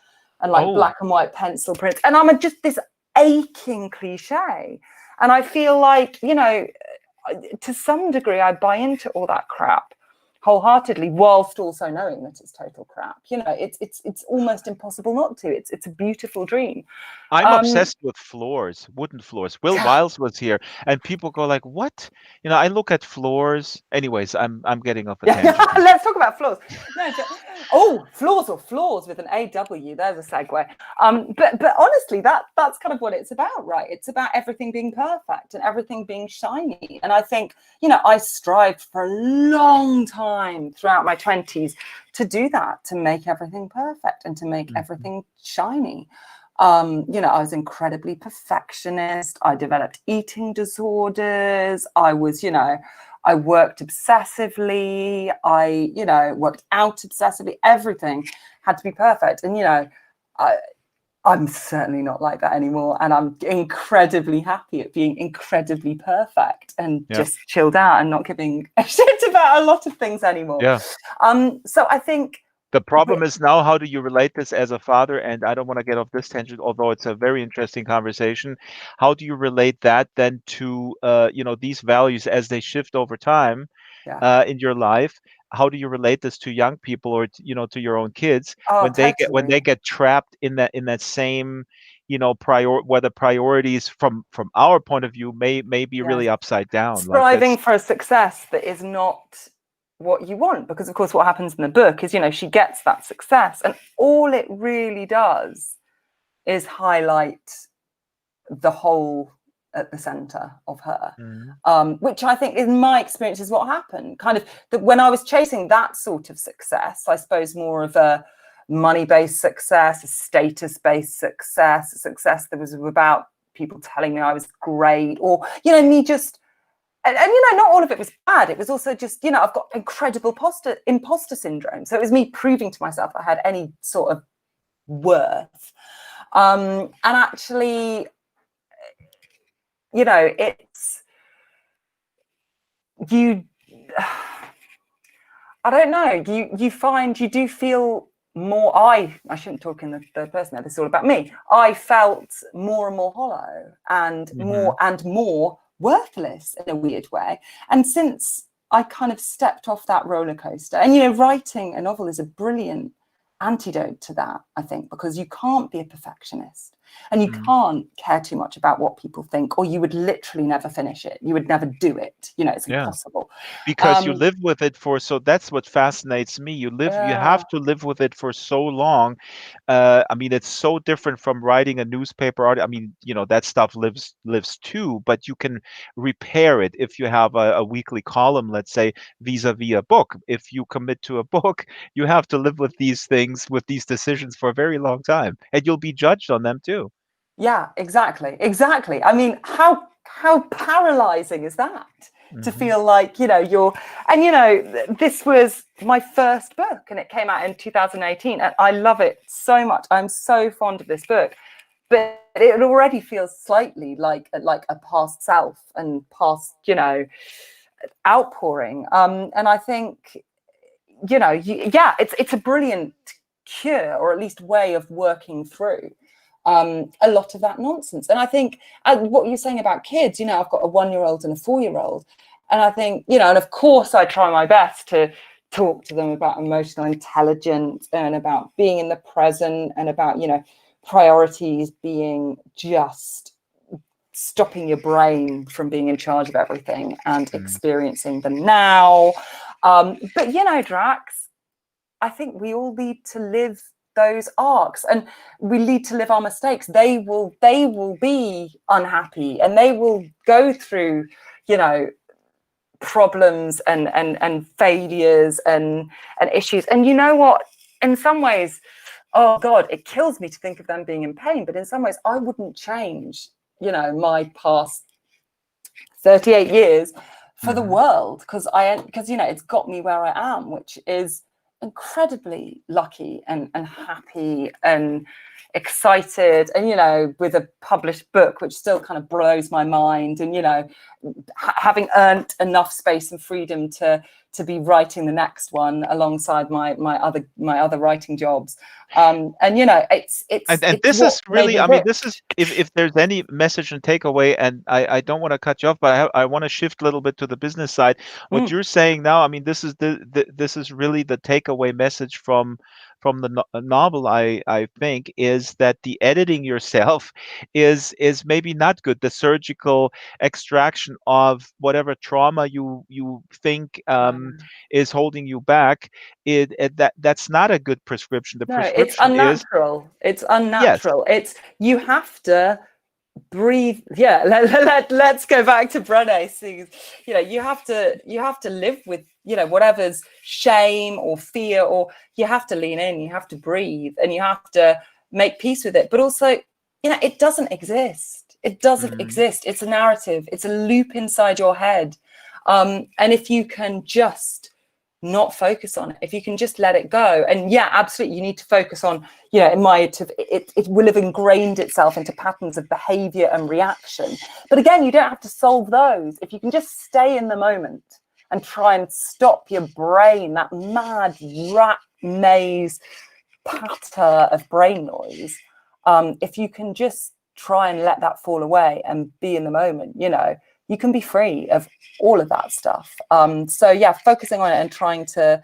and like
oh,
black and white pencil prints, and I'm just this aching cliche. And I feel like, to some degree, I buy into all that crap wholeheartedly, whilst also knowing that it's total crap. It's almost impossible not to. It's a beautiful dream.
I'm
um
obsessed with floors, wooden floors. Will Wiles was here, and people go like, "What?" I look at floors. Anyways, I'm getting off a tangent here.
Let's talk about floors. No, floors, or floors with an AW. There's a segue. But honestly, that's kind of what it's about, right? It's about everything being perfect and everything being shiny. And I think, I strived for a long time throughout my 20s to do that, to make everything perfect and to make
Mhm.
everything shiny. I was incredibly perfectionist. I developed eating disorders. I worked obsessively. I, worked out obsessively. Everything had to be perfect. And, I, I'm certainly not like that anymore. And I'm incredibly happy at being incredibly perfect and
Yeah,
just chilled out and not giving a shit about a lot of things anymore.
yeah.
So I think,
The problem is now, how do you relate this as a father? And I don't want to get off this tangent, although it's a very interesting conversation. How do you relate that then to, these values as they shift over time
yeah.
in your life? How do you relate this to young people, or to your own kids,
Oh,
when they
totally.
get trapped in that same, where the priorities from our point of view may be
Yes.
really upside down, like
Striving
that's.
for a success that is not what you want, because of course what happens in the book is, you know, she gets that success, and all it really does is highlight the hole at the center of her, which I think in my experience is what happened. Kind of that when I was chasing that sort of success, I suppose more of a money-based success, a status-based success, a success that was about people telling me I was great, or, you know, me just, and you know, not all of it was bad. It was also just, you know, I've got incredible imposter syndrome. So it was me proving to myself I had any sort of worth. And actually, you know, it's, you, I don't know, you find you do feel more, I shouldn't talk in the third person there, this is all about me. I felt more and more hollow and more worthless in a weird way. And since I kind of stepped off that roller coaster, and, you know, writing a novel is a brilliant antidote to that, I think, because you can't be a perfectionist and you can't care too much about what people think, or you would literally never finish it. You would never do it. You know, it's impossible.
Because you live with it for, so that's what fascinates me. You have to live with it for so long. I mean, it's so different from writing a newspaper article. I mean, you know, that stuff lives too, but you can repair it if you have a weekly column, let's say, vis-a-vis a book. If you commit to a book, you have to live with these things, with these decisions for a very long time, and you'll be judged on them too.
Yeah, exactly. I mean, how paralyzing is that? To feel like, you know, and, you know, this was my first book and it came out in 2018 and I love it so much. I'm so fond of this book, but it already feels slightly like a past self and past, you know, outpouring. And I think, you know, it's a brilliant cure, or at least way of working through a lot of that nonsense. And I think what you're saying about kids, you know, I've got a 1-year-old and a 4-year-old, and I think, you know, and of course I try my best to talk to them about emotional intelligence and about being in the present and about, you know, priorities being just stopping your brain from being in charge of everything and experiencing the now. But, you know, Drax, I think we all need to live those arcs, and we need to live our mistakes. They will be unhappy and they will go through, you know, problems and failures and issues. And you know what, in some ways, oh God, it kills me to think of them being in pain, but in some ways I wouldn't change, you know, my past 38 years for the world, because you know, it's got me where I am, which is incredibly lucky and happy and excited, and, you know, with a published book which still kind of blows my mind, and, you know, having earned enough space and freedom to be writing the next one alongside my other writing jobs, and, you know, it's
this is really, I mean, this is, if there's any message and takeaway, and I don't want to cut you off, but I want to shift a little bit to the business side. What you're saying now, I mean, this is this is really the takeaway message from the novel, I think, is that the editing yourself is maybe not good. The surgical extraction of whatever trauma you think is holding you back, that's not a good prescription. The prescription
it's unnatural. It's unnatural. It's, you have to breathe. Let's go back to Brené. You know, you have to live with, you know, whatever's shame or fear, or you have to lean in, you have to breathe, and you have to make peace with it. But also, you know, it doesn't exist. It's a narrative. It's a loop inside your head. And if you can just not focus on it, if you can just let it go, and yeah, absolutely, you need to focus on, you know, it will have ingrained itself into patterns of behavior and reaction. But again, you don't have to solve those. If you can just stay in the moment and try and stop your brain, that mad rat maze patter of brain noise, if you can just try and let that fall away and be in the moment, you know, you can be free of all of that stuff. So yeah, focusing on it and trying to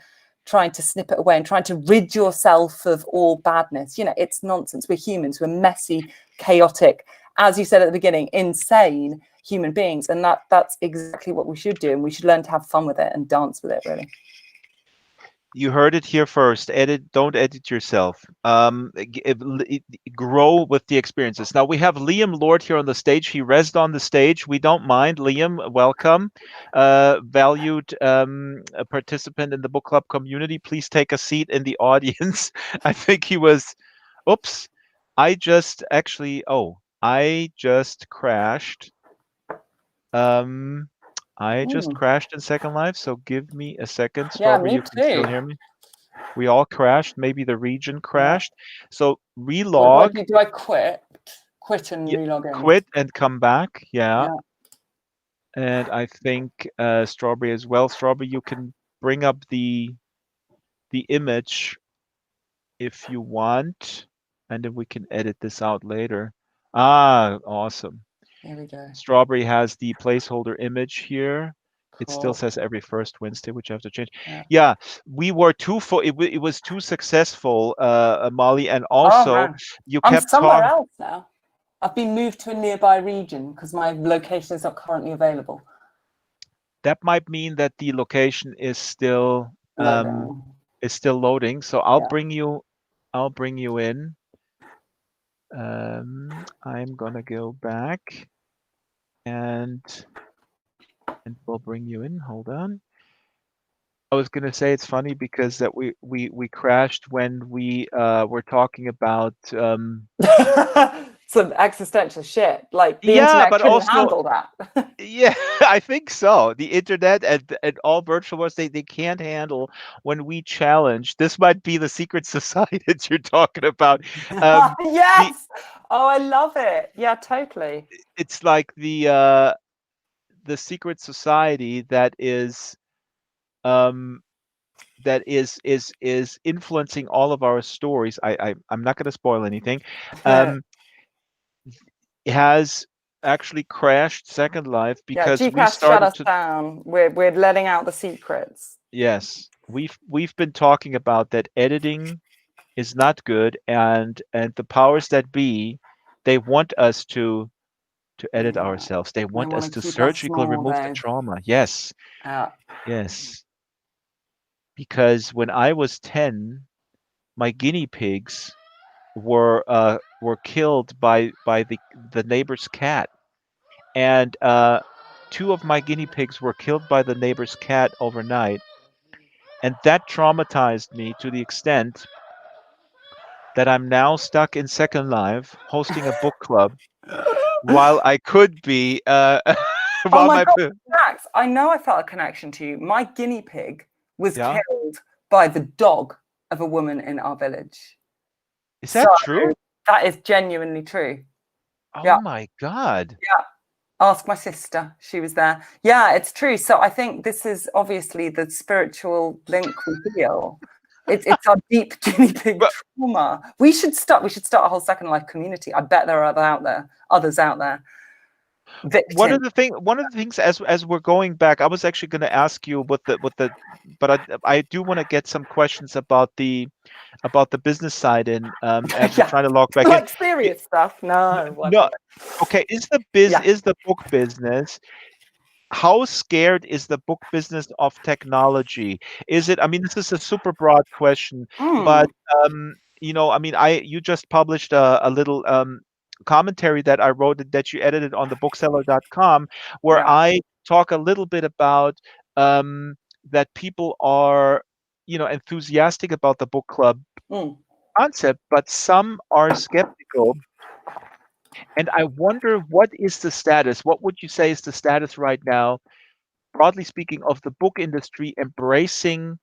snip it away and trying to rid yourself of all badness. You know, it's nonsense. We're humans. We're messy, chaotic, as you said at the beginning, insane human beings. And that's exactly what we should do. And we should learn to have fun with it and dance with it, really.
You heard it here first. Don't edit yourself. Grow with the experiences. Now we have Liam Lord here on the stage. He rezzed on the stage. We don't mind. Liam, welcome. Valued a participant in the book club community. Please take a seat in the audience. I think he was. Oops. I just crashed. Um, I just
Mm.
crashed in Second Life, so give me a second.
Yeah,
Strawberry,
me
you can still
too.
hear me? We all crashed. Maybe the region
Yeah.
crashed. So
What
relog,
do I quit? Quit and
y-
relog in.
quit and come back. Yeah.
Yeah.
And I think Strawberry as well. Strawberry, you can bring up the image if you want, and then we can edit this out later. Ah, awesome.
Here we go.
Strawberry has the placeholder image here. It still
Cool.
says every first Wednesday, which I have to change.
Yeah.
Yeah, we were too full. It was too successful, Molly, and
Oh
also
man,
you
I'm
kept
somewhere
talking.
else now. I've been moved to a nearby region because my location is not currently available.
That might mean that the location
Loading.
is still loading. So
Yeah.
I'll bring you in. I'm gonna go back and we'll bring you in. Hold on. I was gonna say it's funny because that we crashed when we were talking about
Some existential shit. Like the
yeah,
internet
but
couldn't
also
handle that.
yeah, I think so. The internet and all virtual worlds they can't handle when we challenge. This might be the secret society that you're talking about. The
Yes. Oh, I love it. Yeah, totally.
it's like the secret society um that is influencing all of our stories. I'm not going to spoil anything. Um, has actually crashed Second Life
Yeah,
because we
GCAS shut
started
us
to.
down. We're letting out the secrets.
Yes, we've been talking about that editing is not good, and the powers that be, they want us to edit
Yeah.
ourselves. They
They
want
want
us
to
to
keep us
surgically
small,
remove the
Dave.
trauma. Yes,
Yeah.
yes. Because when I was 10, my guinea pigs were killed by the neighbor's cat, and two of my guinea pigs were killed by the neighbor's cat overnight, and that traumatized me to the extent that I'm now stuck in Second Life hosting a book club while I could be
Oh
while
my
my
God, Max, I know I felt a connection to you. My guinea pig was
yeah.
killed by the dog of a woman in our village.
Is
So
that true?
that is genuinely true.
Oh
Yeah.
my God.
Yeah. Ask my sister. She was there. Yeah, it's true. So I think this is obviously the spiritual link we feel. It's our deep guinea pig
But
trauma. We should start a whole Second Life community. I bet there are others out there. Victim.
one of the things as we're going back, I was actually going to ask you but I do want to get some questions about the business side in as we're
Yeah.
trying to log back in.
Like serious stuff. No,
No,
whatever.
okay,
Yeah.
is the book business, how scared is the book business of technology? Is it, I mean, this is a super broad question,
Mm,
but I mean, you just published a little commentary that I wrote that you edited on the bookseller.com, where
yeah.
I talk a little bit about that people are, enthusiastic about the book club
Mm.
concept, but some are skeptical. And I wonder, what is the status? What would you say is the status right now, broadly speaking, of the book industry embracing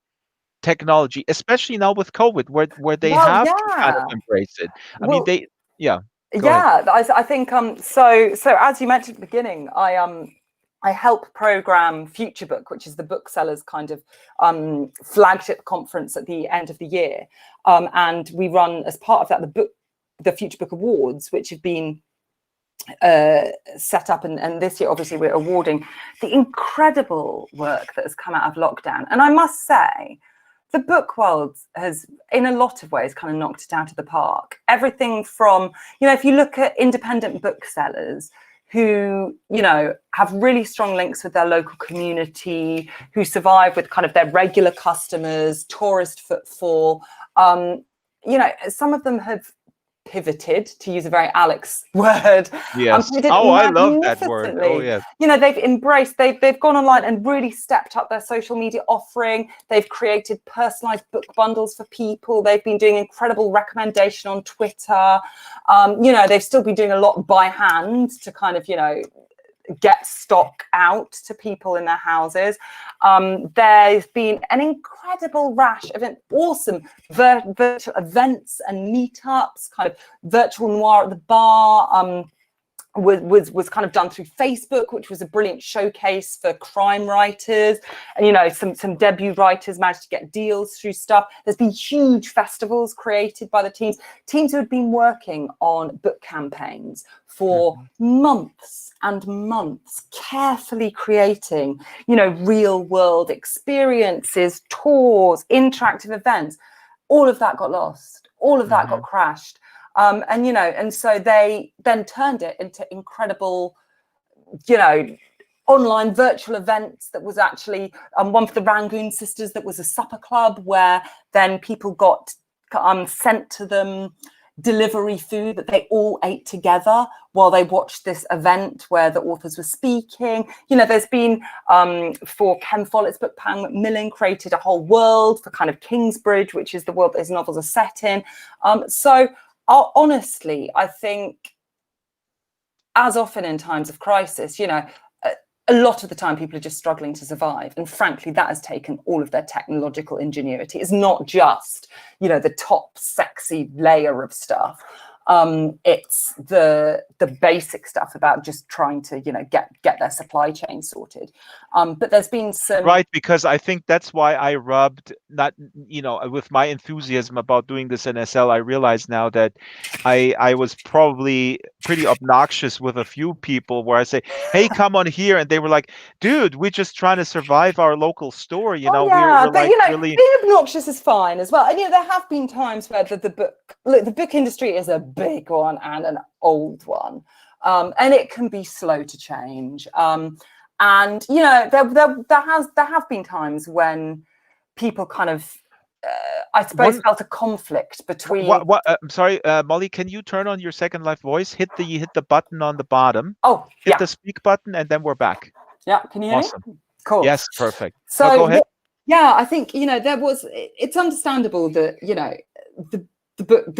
technology, especially now with COVID, where they
Well,
have to kind of
yeah.
embrace it? I mean,
Well,
yeah, go ahead.
yeah. I think so as you mentioned at the beginning, I help program Future Book, which is the booksellers kind of flagship conference at the end of the year, and we run as part of that the Future Book Awards, which have been set up, and this year obviously we're awarding the incredible work that has come out of lockdown. And I must say, the book world has in a lot of ways kind of knocked it out of the park. Everything from, if you look at independent booksellers who, you know, have really strong links with their local community, who survive with kind of their regular customers, tourist footfall. You know, some of them have pivoted, to use a very Alex word.
Yes.
Pivoted
Oh, I love that word. Oh,
magnificently.
yes.
You know, they've gone online and really stepped up their social media offering. They've created personalized book bundles for people. They've been doing incredible recommendation on Twitter. You know, they've still been doing a lot by hand to kind of, you know, get stock out to people in their houses. There's been an incredible rash of awesome virtual events and meetups, kind of virtual noir at the bar. Was kind of done through Facebook, which was a brilliant showcase for crime writers, and you know, some debut writers managed to get deals through stuff. There's been huge festivals created by the teams who had been working on book campaigns for months and months, carefully creating, you know, real world experiences, tours, interactive events. All of that got lost. All of that got crashed. And, you know, and so they then turned it into incredible, you know, online virtual events. That was actually one for the Rangoon sisters, that was a supper club where then people got sent to them delivery food that they all ate together while they watched this event where the authors were speaking. You know, there's been for Ken Follett's book, Pan Macmillan created a whole world for kind of Kingsbridge, which is the world that his novels are set in. So honestly, I think, as often in times of crisis, you know, a lot of the time people are just struggling to survive. And frankly, that has taken all of their technological ingenuity. It's not just, you know, the top sexy layer of stuff. It's the basic stuff about just trying to, you know, get their supply chain sorted. But there's been some...
Right, because I think that's why I rubbed, not, you know, with my enthusiasm about doing this NSL, I realize now that I was probably pretty obnoxious with a few people where I say, hey, come on here. And they were like, dude, we're just trying to survive our local store. You know,
yeah,
we're
but
like,
you know,
really...
being obnoxious is fine as well. And you know, there have been times where the book industry is a big one and an old one, and it can be slow to change. And you know, there have been times when people kind of, I suppose, felt a conflict between.
I'm sorry, Molly. Can you turn on your Second Life voice? Hit the button on the bottom.
Oh,
hit the speak button, and then we're back.
Yeah, can you hear
awesome.
me? Cool.
Yes, perfect.
So
no, go ahead.
Yeah, I think, you know, it's understandable that, you know, the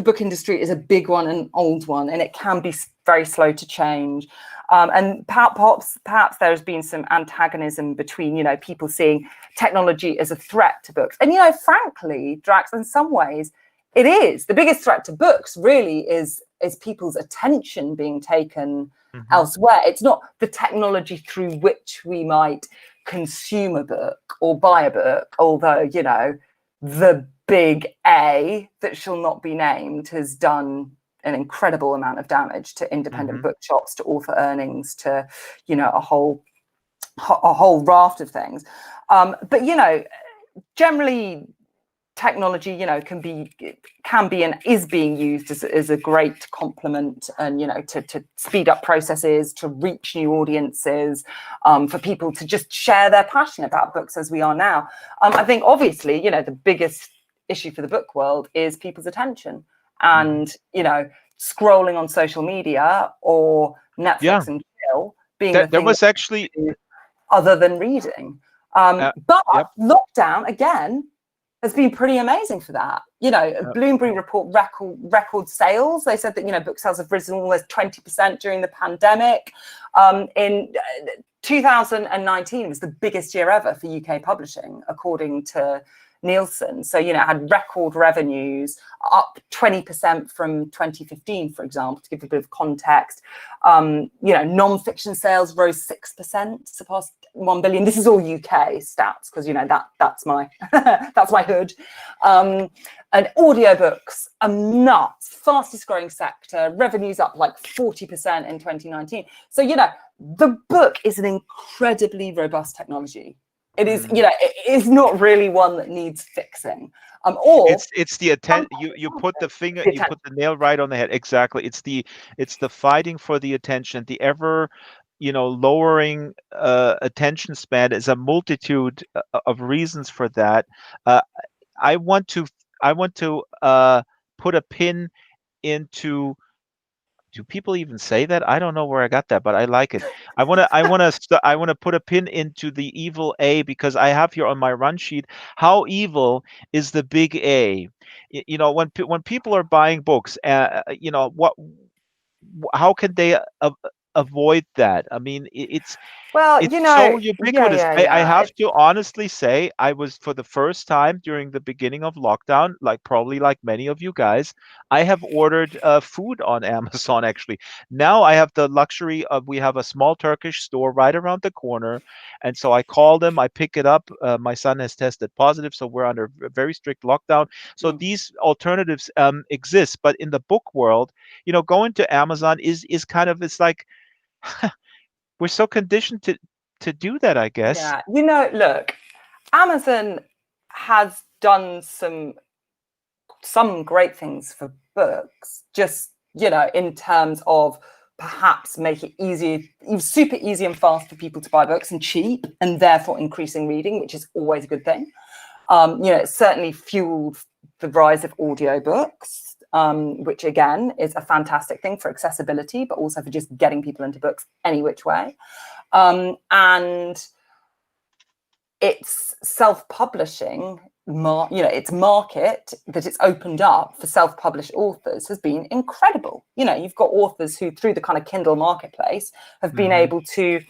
book industry is a big one, an old one, and it can be very slow to change. And perhaps there's been some antagonism between, you know, people seeing technology as a threat to books. And, you know, frankly, Drax, in some ways, it is. The biggest threat to books really is people's attention being taken elsewhere. It's not the technology through which we might consume a book or buy a book, although, you know, the big A that shall not be named has done an incredible amount of damage to independent bookshops, to author earnings, to, you know, a whole raft of things. But, you know, generally technology, you know, can be and is being used as a great complement, and, you know, to speed up processes, to reach new audiences, for people to just share their passion about books as we are now. I think obviously, you know, the biggest issue for the book world is people's attention, and, you know, scrolling on social media or Netflix and chill being the thing
there was actually
other than reading. But lockdown again has been pretty amazing for that. You know, Bloomberg report record sales. They said that, you know, book sales have risen almost 20% during the pandemic. In 2019 was the biggest year ever for UK publishing, according to Nielsen. So, you know, it had record revenues, up 20% from 2015, for example, to give a bit of context. You know, non-fiction sales rose 6%, surpassed 1 billion. This is all UK stats, because, you know, that's my that's my hood. And audiobooks are nuts, fastest growing sector, revenues up like 40% in 2019. So, you know, the book is an incredibly robust technology. It is, you know, it is not really one that needs fixing. Or
It's the you put the finger,
the
you put the nail right on the head. Exactly. It's the fighting for the attention, the ever, lowering attention span. Is a multitude of reasons for that. Uh, I want to put a pin into. Do people even say that? I don't know where I got that, but I like it. I want to put a pin into the evil A, because I have here on my run sheet, how evil is the big A? When people are buying books, how can they avoid that? I mean,
well,
it's so
yeah,
ubiquitous.
yeah,
I
yeah.
have to honestly say, I was, for the first time during the beginning of lockdown, like probably like many of you guys, I have ordered food on Amazon actually. Now I have the luxury of, we have a small Turkish store right around the corner. And so I call them, I pick it up. My son has tested positive, so we're under a very strict lockdown. So
Mm.
these alternatives exist. But in the book world, going to Amazon is kind of, it's like, we're so conditioned to do that, I guess.
Yeah, look, Amazon has done some great things for books, just in terms of perhaps make it easy, super easy and fast for people to buy books, and cheap, and therefore increasing reading, which is always a good thing. It certainly fueled the rise of audiobooks, which again is a fantastic thing for accessibility, but also for just getting people into books any which way. And it's self-publishing, its market that it's opened up for self-published authors has been incredible. You've got authors who, through the kind of Kindle marketplace, have been able to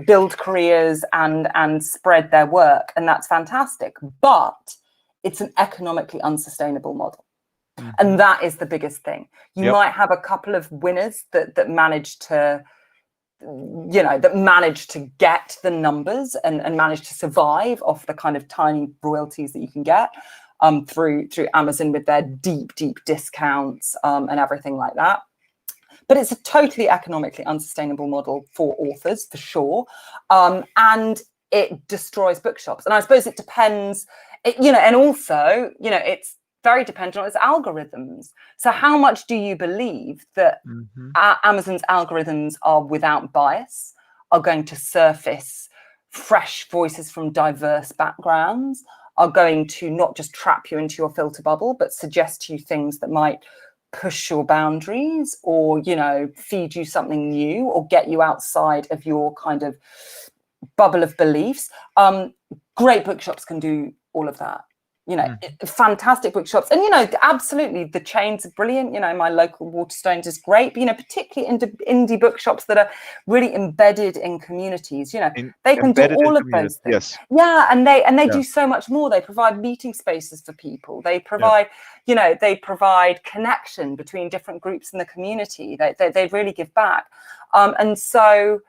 build careers and spread their work, and that's fantastic. But it's an economically unsustainable model. And that is the biggest thing. You might have a couple of winners that manage to get the numbers and manage to survive off the kind of tiny royalties that you can get through Amazon with their deep discounts and everything like that. But it's a totally economically unsustainable model for authors, for sure. And it destroys bookshops. And I suppose it depends, and also, it's very dependent on its algorithms. So how much do you believe that Amazon's algorithms are without bias, are going to surface fresh voices from diverse backgrounds, are going to not just trap you into your filter bubble, but suggest to you things that might push your boundaries, or feed you something new, or get you outside of your kind of bubble of beliefs? Great bookshops can do all of that. Fantastic bookshops, and absolutely, the chains are brilliant. My local Waterstones is great, but particularly indie bookshops that are really embedded in communities. They can do all of those things.
Yes.
Yeah, and they do so much more. They provide meeting spaces for people. They provide they provide connection between different groups in the community. They really give back, and so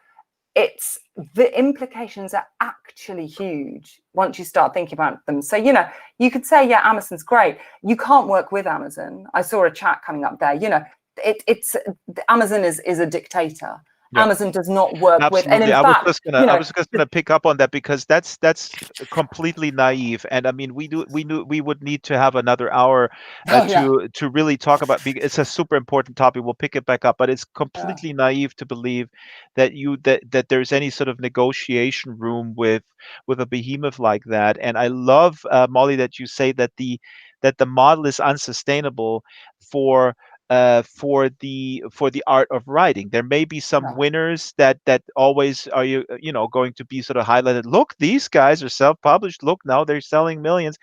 the implications are actually huge once you start thinking about them. So, you could say, yeah, Amazon's great. You can't work with Amazon. I saw a chat coming up there. Amazon is a dictator. Amazon does not work with, and in fact,
I was just gonna pick up on that, because that's completely naive. And I mean, we would need to have another hour to really talk about, because it's a super important topic. We'll pick it back up, but it's completely naive to believe that that there's any sort of negotiation room with a behemoth like that. And I love, Molly, that you say that the model is unsustainable for the art of writing. There may be some winners that always are going to be sort of highlighted. Look, these guys are self-published. Look, now they're selling millions.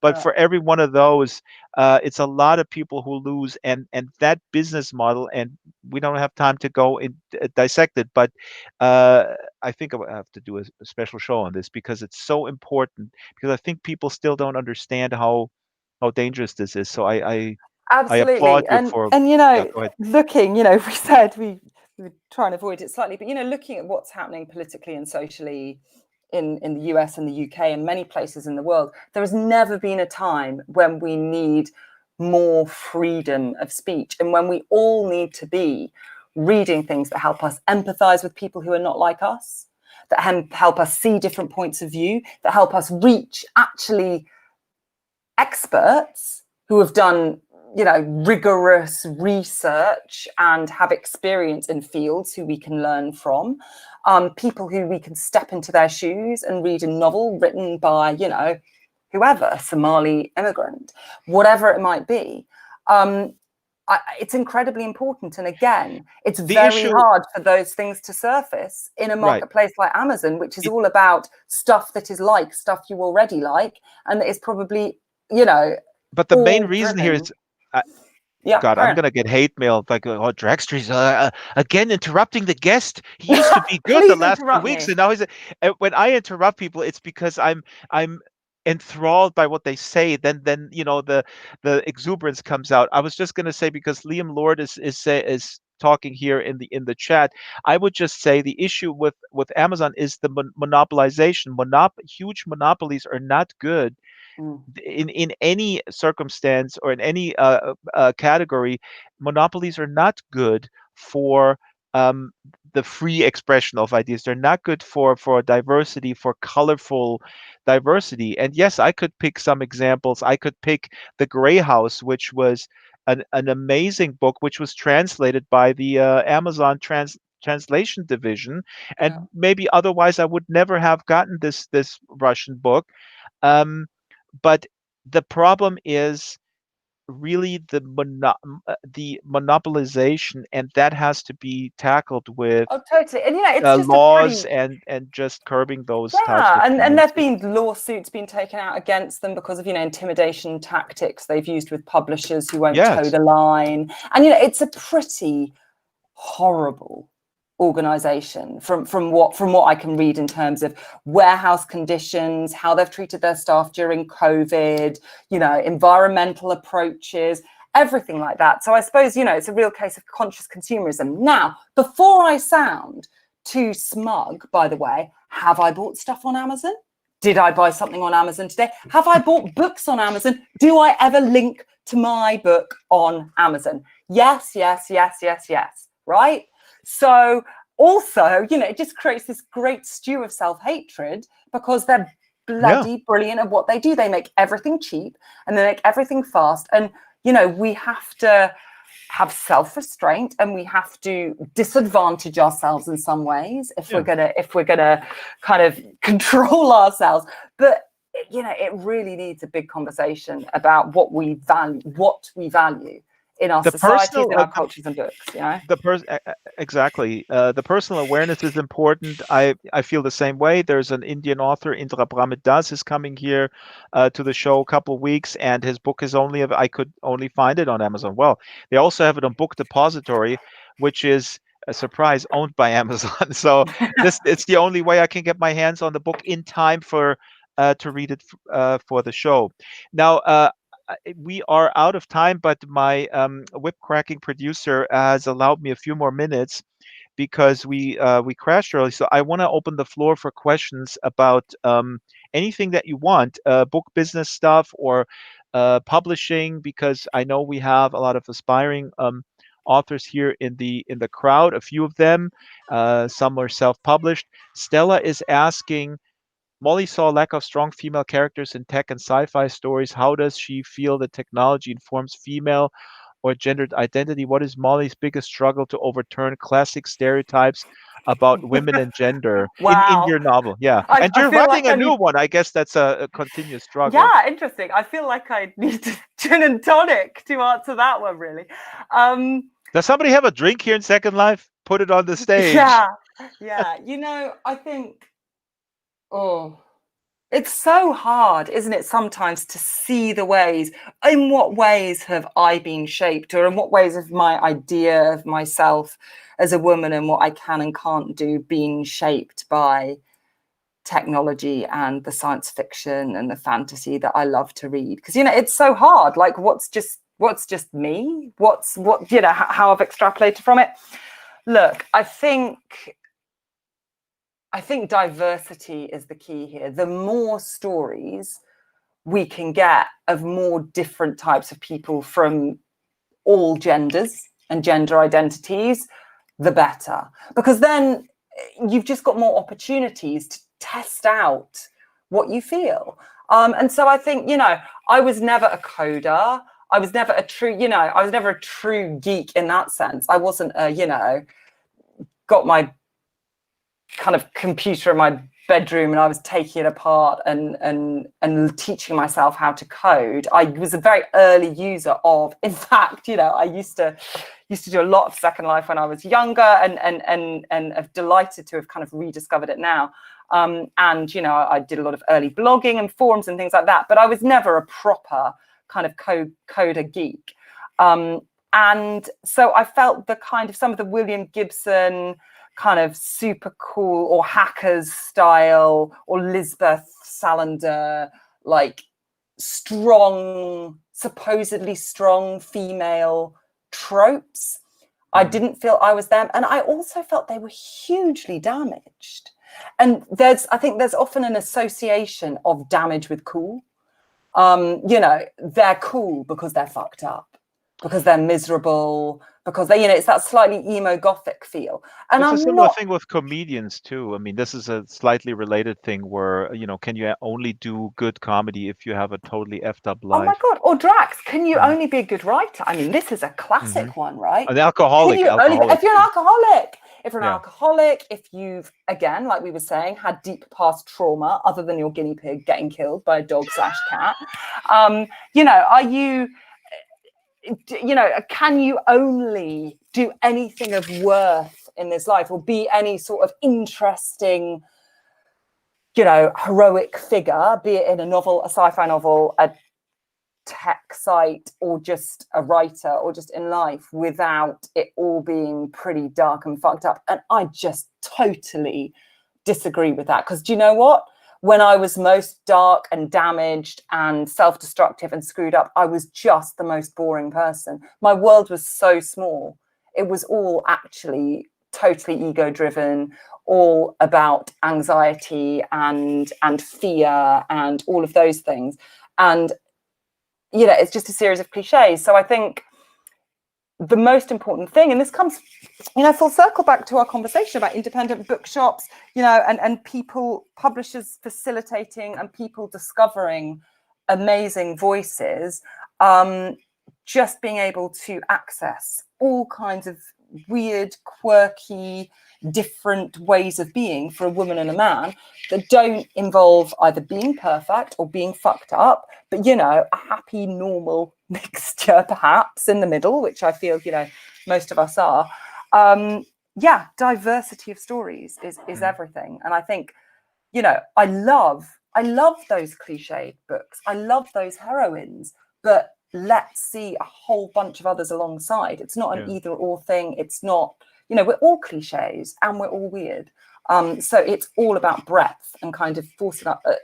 But for every one of those, it's a lot of people who lose, and that business model. And we don't have time to go and dissect it, but I think I will have to do a special show on this, because it's so important. Because I think people still don't understand how dangerous this is. So I applaud
absolutely,
you
and
for.
and
Go ahead.
looking, we said we were trying to avoid it slightly, but looking at what's happening politically and socially in the US and the UK and many places in the world, there has never been a time when we need more freedom of speech, and when we all need to be reading things that help us empathize with people who are not like us, that help us see different points of view, that help us reach actually experts who have done, rigorous research and have experience in fields who we can learn from, people who we can step into their shoes and read a novel written by, whoever, Somali immigrant, whatever it might be. It's incredibly important. And again, it's very hard for those things to surface in a marketplace like Amazon, which is all about stuff that is like stuff you already like, and that is probably,
But the main reason here is, God, I'm going to get hate mail. Like, oh, Draxtor's again interrupting the guest. He used to be good the last 2 weeks, and now he's. When I interrupt people, it's because I'm enthralled by what they say. Then the exuberance comes out. I was just going to say, because Liam Lord is talking here in the chat, I would just say the issue with Amazon is the monopolization. Huge monopolies are not good. In any circumstance or in any category. Monopolies are not good for the free expression of ideas. They're not good for diversity, for colorful diversity. And yes, I could pick some examples. I could pick The Grey House, which was an amazing book, which was translated by the Amazon translation division, and maybe otherwise I would never have gotten this Russian book. But the problem is really the monopolization, and that has to be tackled with
totally. And it's just
laws and just curbing those types of
and there've been lawsuits being taken out against them because of intimidation tactics they've used with publishers who won't toe the line. And it's a pretty horrible organization from what I can read in terms of warehouse conditions, how they've treated their staff during COVID, environmental approaches, everything like that. So I suppose, it's a real case of conscious consumerism. Now, before I sound too smug, by the way, have I bought stuff on Amazon? Did I buy something on Amazon today? Have I bought books on Amazon? Do I ever link to my book on Amazon? Yes. Right? So also, it just creates this great stew of self-hatred because they're bloody brilliant at what they do. They make everything cheap and they make everything fast. And, we have to have self-restraint and we have to disadvantage ourselves in some ways if we're gonna kind of control ourselves. But it really needs a big conversation about what we value in our societies, in our cultures and books.
Exactly. The personal awareness is important. I feel the same way. There's an Indian author, Indra Brahmadas, is coming here to the show a couple of weeks, and his book is I could only find it on Amazon. Well, they also have it on Book Depository, which is a surprise, owned by Amazon. So it's the only way I can get my hands on the book in time for to read it for the show. Now, we are out of time, but my whip cracking producer has allowed me a few more minutes because we crashed early. So I want to open the floor for questions about anything that you want, book business stuff or publishing, because I know we have a lot of aspiring authors here in the crowd. A few of them, some are self-published. Stella is asking, Molly saw a lack of strong female characters in tech and sci-fi stories. How does she feel that technology informs female or gendered identity? What is Molly's biggest struggle to overturn classic stereotypes about women and gender in your novel? Yeah. And you're writing a new one. I guess that's a continuous struggle.
Yeah, interesting. I feel like I need gin and tonic to answer that one, really.
Does somebody have a drink here in Second Life? Put it on the stage.
Yeah. I think, it's so hard, isn't it, sometimes to see the ways, in what ways have I been shaped, or in what ways have my idea of myself as a woman and what I can and can't do being shaped by technology and the science fiction and the fantasy that I love to read. Because, it's so hard. Like, what's just me? How I've extrapolated from it. Look, I think diversity is the key here. The more stories we can get of more different types of people from all genders and gender identities, the better. Because then you've just got more opportunities to test out what you feel. And so I think, I was never a coder. I was never a true, I was never a true geek in that sense. I wasn't, got my kind of computer in my bedroom and I was taking it apart and teaching myself how to code. I was a very early user of, in fact, I used to do a lot of Second Life when I was younger and I'm delighted to have kind of rediscovered it now. And I did a lot of early blogging and forums and things like that, but I was never a proper kind of coder geek. And so I felt the kind of some of the William Gibson kind of super cool or hackers style or Lisbeth Salander, like supposedly strong female tropes. I didn't feel I was them. And I also felt they were hugely damaged. And I think there's often an association of damage with cool. They're cool because they're fucked up, because they're miserable, because it's that slightly emo gothic feel. And
It's
I'm
a similar
not
thing with comedians too. I mean, this is a slightly related thing where, can you only do good comedy if you have a totally effed up
Oh my
life?
God. Or Drax, can you
Mhm.
only be a good writer? I mean, this is a classic one, right?
An alcoholic.
If you're an alcoholic,
Yeah.
if you've, again, like we were saying, had deep past trauma other than your guinea pig getting killed by a dog/cat, are you, can you only do anything of worth in this life or be any sort of interesting, heroic figure, be it in a novel, a sci-fi novel, a tech site, or just a writer, or just in life, without it all being pretty dark and fucked up? And I just totally disagree with that, because do you know what? When I was most dark and damaged and self-destructive and screwed up, I was just the most boring person. My world was so small. It was all actually totally ego-driven, all about anxiety and fear and all of those things. And it's just a series of cliches. So I think the most important thing, and this comes, full circle back to our conversation about independent bookshops, and people, publishers facilitating and people discovering amazing voices, just being able to access all kinds of weird, quirky, different ways of being for a woman and a man that don't involve either being perfect or being fucked up, but a happy, normal mixture perhaps in the middle, which I feel most of us are. Diversity of stories is everything. And I think I love those cliched books, I love those heroines, but let's see a whole bunch of others alongside. It's not an either or thing. It's not, we're all cliches and we're all weird. So it's all about breadth and kind of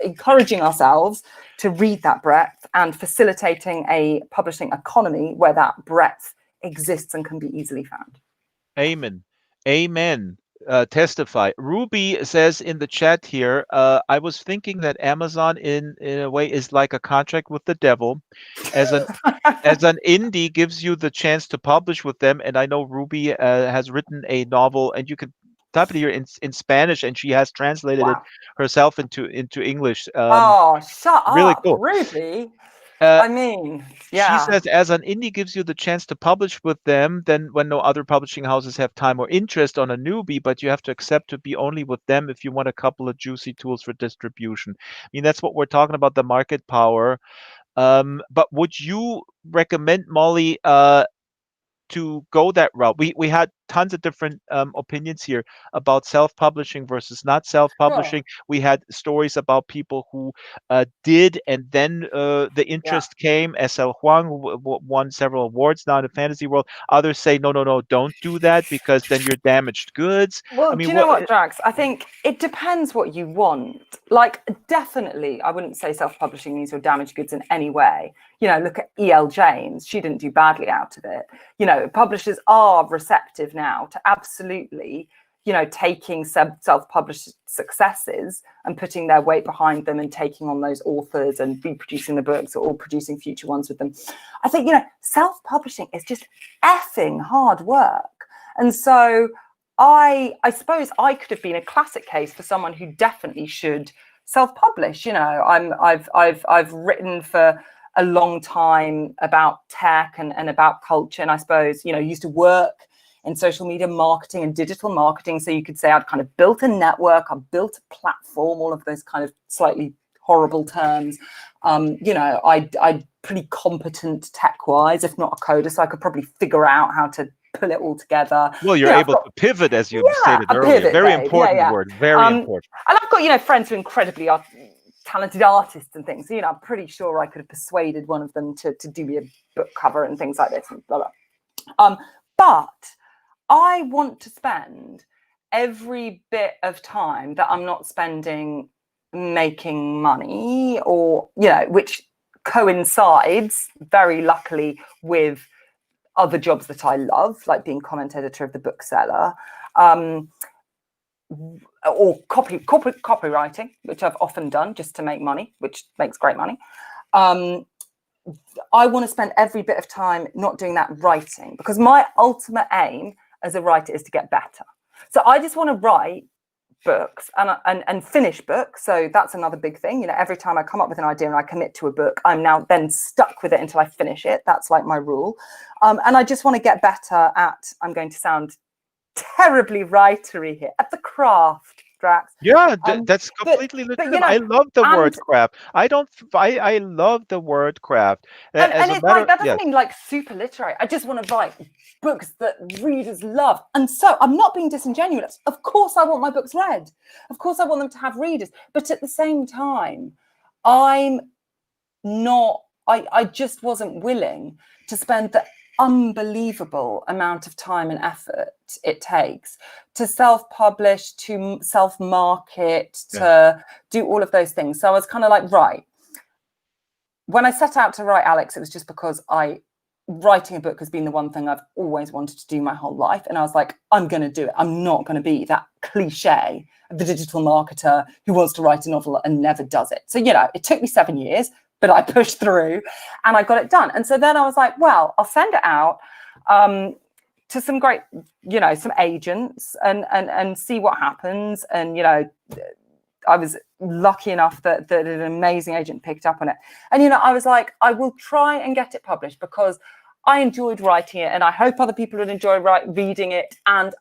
encouraging ourselves to read that breadth and facilitating a publishing economy where that breadth exists and can be easily found.
Amen. Amen. Testify. Ruby says in the chat here, I was thinking that Amazon in a way is like a contract with the devil. As an indie gives you the chance to publish with them. And I know Ruby has written a novel, and you can type it here in Spanish, and she has translated it herself into English.
Shut
really
up,
cool.
Ruby.
She says, as an indie gives you the chance to publish with them, then when no other publishing houses have time or interest on a newbie, but you have to accept to be only with them if you want a couple of juicy tools for distribution. I mean, that's what we're talking about, the market power. But would you recommend, Molly, to go that route? We had tons of different opinions here about self-publishing versus not self-publishing. We had stories about people who did, and then the interest came. S.L. Huang, who won several awards now in the fantasy world. Others say, no, don't do that, because then you're damaged goods.
Well,
I mean,
do you know what, Drax? I think it depends what you want. Like, definitely, I wouldn't say self-publishing means you're damaged goods in any way. Look at E.L. James. She didn't do badly out of it. Publishers are receptive now to absolutely, taking self-published successes and putting their weight behind them and taking on those authors and reproducing the books or producing future ones with them. I think, self-publishing is just effing hard work. And so I suppose I could have been a classic case for someone who definitely should self-publish. I've written for a long time about tech and about culture, and I suppose used to work in social media marketing and digital marketing, so you could say I'd kind of built a network, I've built a platform, all of those kind of slightly horrible terms. I'd pretty competent tech-wise, if not a coder, so I could probably figure out how to pull it all together.
Well, you're able to pivot, as you stated earlier.
Pivot,
very
Dave.
important word. Very important.
And I've got friends who are incredibly talented artists and things. So, I'm pretty sure I could have persuaded one of them to do me a book cover and things like this and blah blah. But I want to spend every bit of time that I'm not spending making money, or which coincides very luckily with other jobs that I love, like being comment editor of the bookseller, or copywriting, which I've often done just to make money, which makes great money. I want to spend every bit of time not doing that writing, because my ultimate aim as a writer is to get better. So I just want to write books and finish books. So that's another big thing. Every time I come up with an idea and I commit to a book, I'm now then stuck with it until I finish it. That's like my rule. And I just want to get better at, I'm going to sound terribly writery here, at the craft, Drax.
Yeah, that's completely legitimate. I love the word craft. I love the word craft.
And it's like, that doesn't mean like super literary. I just want to write books that readers love. And so I'm not being disingenuous. Of course I want my books read. Of course I want them to have readers. But at the same time, I just wasn't willing to spend the unbelievable amount of time and effort it takes to self-publish, to self-market, to do all of those things. So I was kind of like, right. When I set out to write Alex, it was just because writing a book has been the one thing I've always wanted to do my whole life. And I was like, I'm going to do it. I'm not going to be that cliche of the digital marketer who wants to write a novel and never does it. So, it took me 7 years, but I pushed through and I got it done. And so then I was like, well, I'll send it out to some great, some agents and see what happens. And, I was lucky enough that an amazing agent picked up on it. And, I was like, I will try and get it published because I enjoyed writing it and I hope other people would enjoy reading it. And,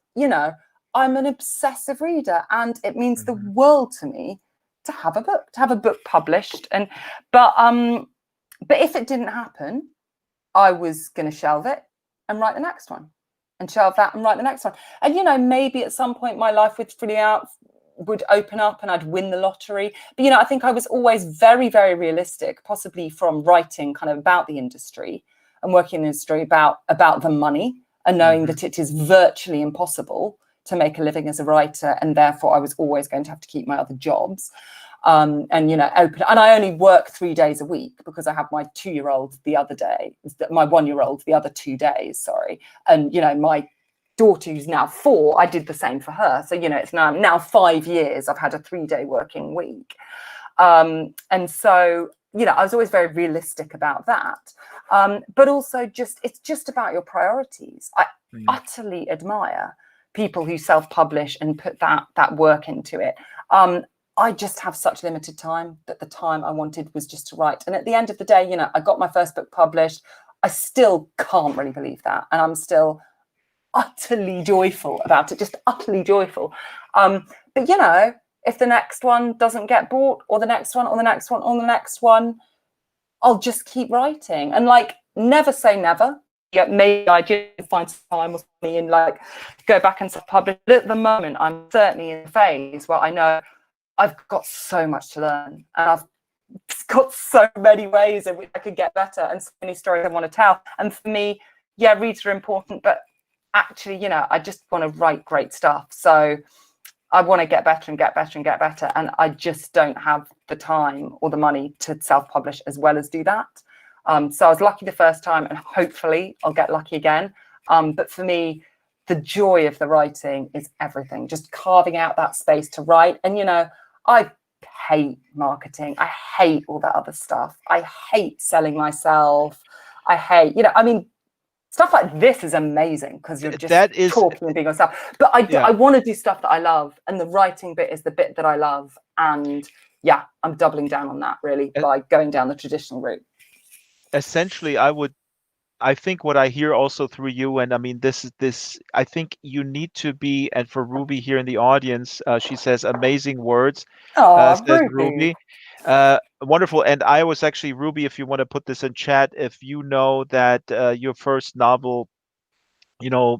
I'm an obsessive reader and it means the world to me to have a book published. But if it didn't happen, I was going to shelve it and write the next one, and shelve that and write the next one. And, maybe at some point my life would open up and I'd win the lottery. But, I think I was always very, very realistic, possibly from writing kind of about the industry and working in the industry about the money and knowing that it is virtually impossible to make a living as a writer. And therefore I was always going to have to keep my other jobs. And I only work 3 days a week because I have my 2-year-old the other day, my 1-year-old the other 2 days, sorry. And, my daughter who's now 4, I did the same for her. So, it's now 5 years I've had a 3-day working week. And so, I was always very realistic about that. But also it's just about your priorities. I utterly admire people who self-publish and put that work into it. I just have such limited time that the time I wanted was just to write. And at the end of the day, I got my first book published. I still can't really believe that. And I'm still utterly joyful about it, just utterly joyful. But, if the next one doesn't get bought, or the next one, or the next one, or the next one, I'll just keep writing. And never say never. Yeah, maybe I just find some time or something and go back and self-publish. But at the moment, I'm certainly in a phase where I know I've got so much to learn and I've got so many ways in which I could get better and so many stories I want to tell. And for me, reads are important, but actually, I just want to write great stuff. So I want to get better and get better and get better. And I just don't have the time or the money to self-publish as well as do that. So I was lucky the first time and hopefully I'll get lucky again. But for me, the joy of the writing is everything, just carving out that space to write. And, I hate marketing. I hate all that other stuff. I hate selling myself. I hate, stuff like this is amazing because you're just talking and being yourself. But I want to do stuff that I love. And the writing bit is the bit that I love. And, yeah, I'm doubling down on that really
E-
by going down the traditional route.
Essentially, I think what I hear also through you, and I mean, I think you need to be, and for Ruby here in the audience, she says amazing words,
Oh,
says
Ruby.
Ruby. Wonderful. And I was actually, Ruby, if you want to put this in chat, if you know that your first novel,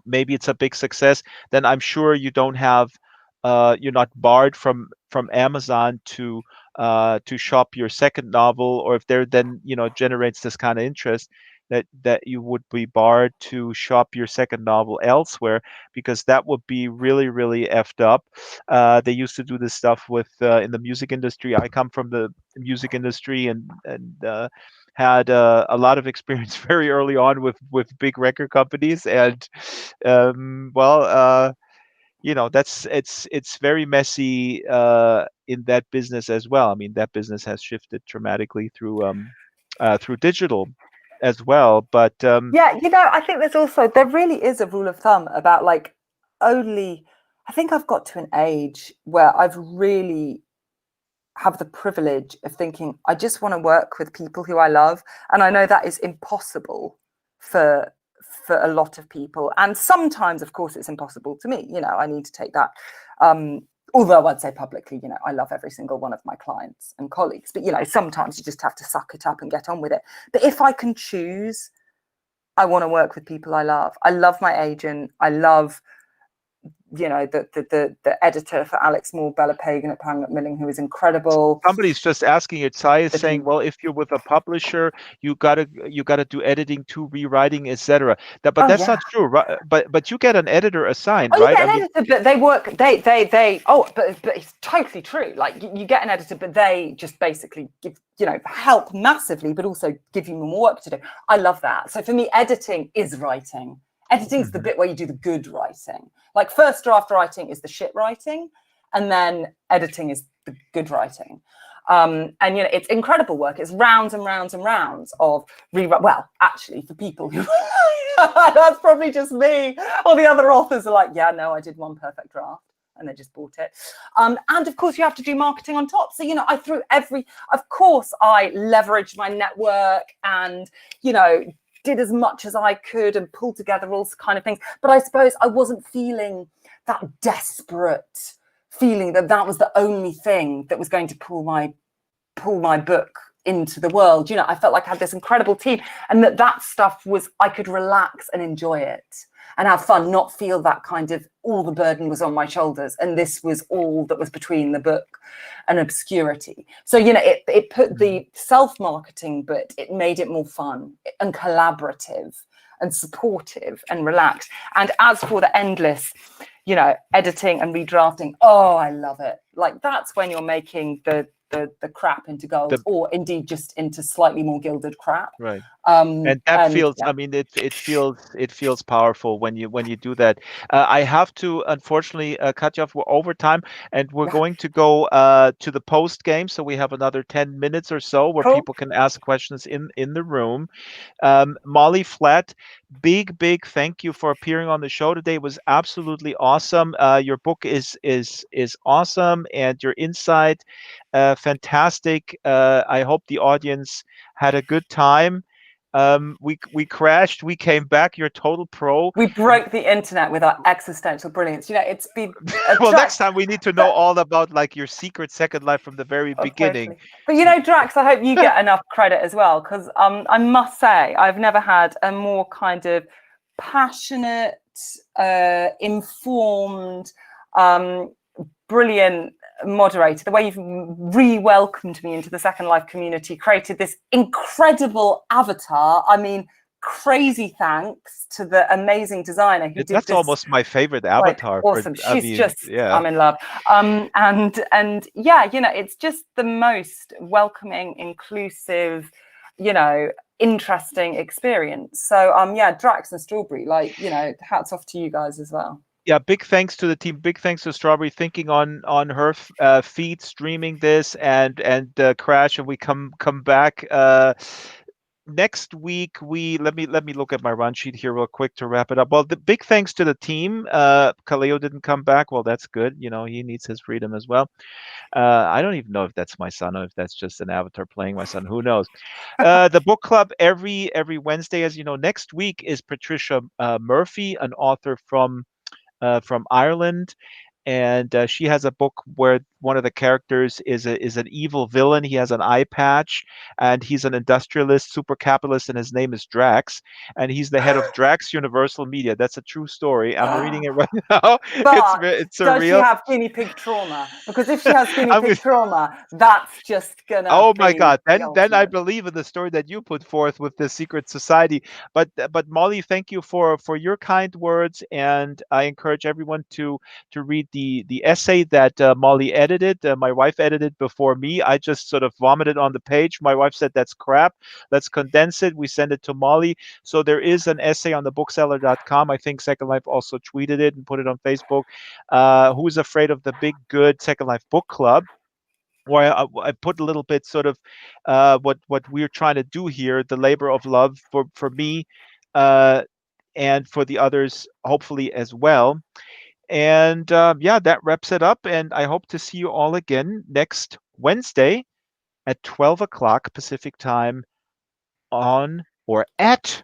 maybe it's a big success, then I'm sure you don't have, you're not barred from Amazon to shop your second novel, or if there then generates this kind of interest, that you would be barred to shop your second novel elsewhere, because that would be really really effed up. They used to do this stuff with in the music industry. I come from the music industry, and had a lot of experience very early on with big record companies, and well, that's it's very messy in that business as well. I mean, that business has shifted dramatically through digital as well, but
Yeah, I think there really is a rule of thumb about like only, I think I've got to an age where I've really have the privilege of thinking, I just want to work with people who I love. And I know that is impossible for a lot of people. And sometimes, of course, it's impossible to me. I need to take that. Although I'd say publicly, I love every single one of my clients and colleagues. But, sometimes you just have to suck it up and get on with it. But if I can choose, I want to work with people I love. I love my agent. I love the editor for Alex Moore, Bella Pagan at Pan Macmillan, who is incredible.
somebody's just asking it. Sai is saying, well, if you're with a publisher, you gotta do editing to rewriting, etc. But that's not true, right? But you get an editor assigned,
you
right?
get an editor, but they work. They. Oh, but it's totally true. Like you get an editor, but they just basically give help massively, but also give you more work to do. I love that. So for me, editing is writing. Editing's the bit where you do the good writing. Like first draft writing is the shit writing, and then editing is the good writing. And it's incredible work. It's rounds and rounds and rounds of rewrite. Well, actually, for people who that's probably just me. All the other authors are like, yeah, no, I did one perfect draft, and they just bought it. And of course, you have to do marketing on top. So I threw of course, I leveraged my network and did as much as I could and pulled together all kind of things. But I suppose I wasn't feeling that desperate feeling that was the only thing that was going to pull my book into the world. I felt like I had this incredible team, and that stuff was, I could relax and enjoy it and have fun, not feel that kind of all the burden was on my shoulders. And this was all that was between the book and obscurity. So, it put the self-marketing, but it made it more fun and collaborative and supportive and relaxed. And as for the endless, editing and redrafting, oh, I love it. Like that's when you're making the crap into gold, or indeed just into slightly more gilded crap.
Right. And that feels, I mean, it feels powerful when you do that. I have to unfortunately cut you off. We're over time, and we're going to go to the post game. So we have another 10 minutes or so where people can ask questions in the room. Molly Flatt, big thank you for appearing on the show today. It was absolutely awesome. Your book is awesome, and your insight fantastic. I hope the audience had a good time. We crashed, we came back. You're a total pro.
We broke the internet with our existential brilliance. It's been
well, next time we need to know all about like your secret second life from the very beginning.
Totally. But Drax, I hope you get enough credit as well, because I must say I've never had a more kind of passionate, informed, brilliant moderator. The way you've re-welcomed me into the Second Life community, created this incredible avatar. I mean, crazy thanks to the amazing designer who did
that's this, almost my favorite avatar.
Awesome. I'm in love. And yeah, it's just the most welcoming, inclusive, interesting experience. So yeah, Drax and Strawberry, hats off to you guys as well.
Yeah, big thanks to the team. Big thanks to Strawberry thinking on her feed, streaming this, and Crash, and we come back. next week we let me look at my run sheet here real quick to wrap it up. Well, the big thanks to the team. Kaleo didn't come back. Well, that's good. He needs his freedom as well. I don't even know if that's my son or if that's just an avatar playing my son. Who knows? The book club every Wednesday, as you know. Next week is Patricia Murphy, an author from Ireland, and she has a book where one of the characters is an evil villain. He has an eye patch, and he's an industrialist, super capitalist, and his name is Drax, and he's the head of Drax Universal Media. That's a true story. I'm reading it right now.
But
It's
does she
surreal.
have guinea pig trauma? Because if she has guinea
I'm
pig trauma, that's just gonna
Oh my
be
God!
the
Then I
ultimate.
believe in the story that you put forth with the secret society. But Molly, thank you for your kind words, and I encourage everyone to read the essay that Molly edited. My wife edited before me. I just sort of vomited on the page. My wife said that's crap. Let's condense it. We send it to Molly. So there is an essay on thebookseller.com. I think Second Life also tweeted it and put it on Facebook. Who's afraid of the big good Second Life book club? Where I put a little bit sort of what we're trying to do here, the labor of love for me, uh, and for the others, hopefully as well. And yeah, that wraps it up. And I hope to see you all again next Wednesday at 12 o'clock Pacific time on or at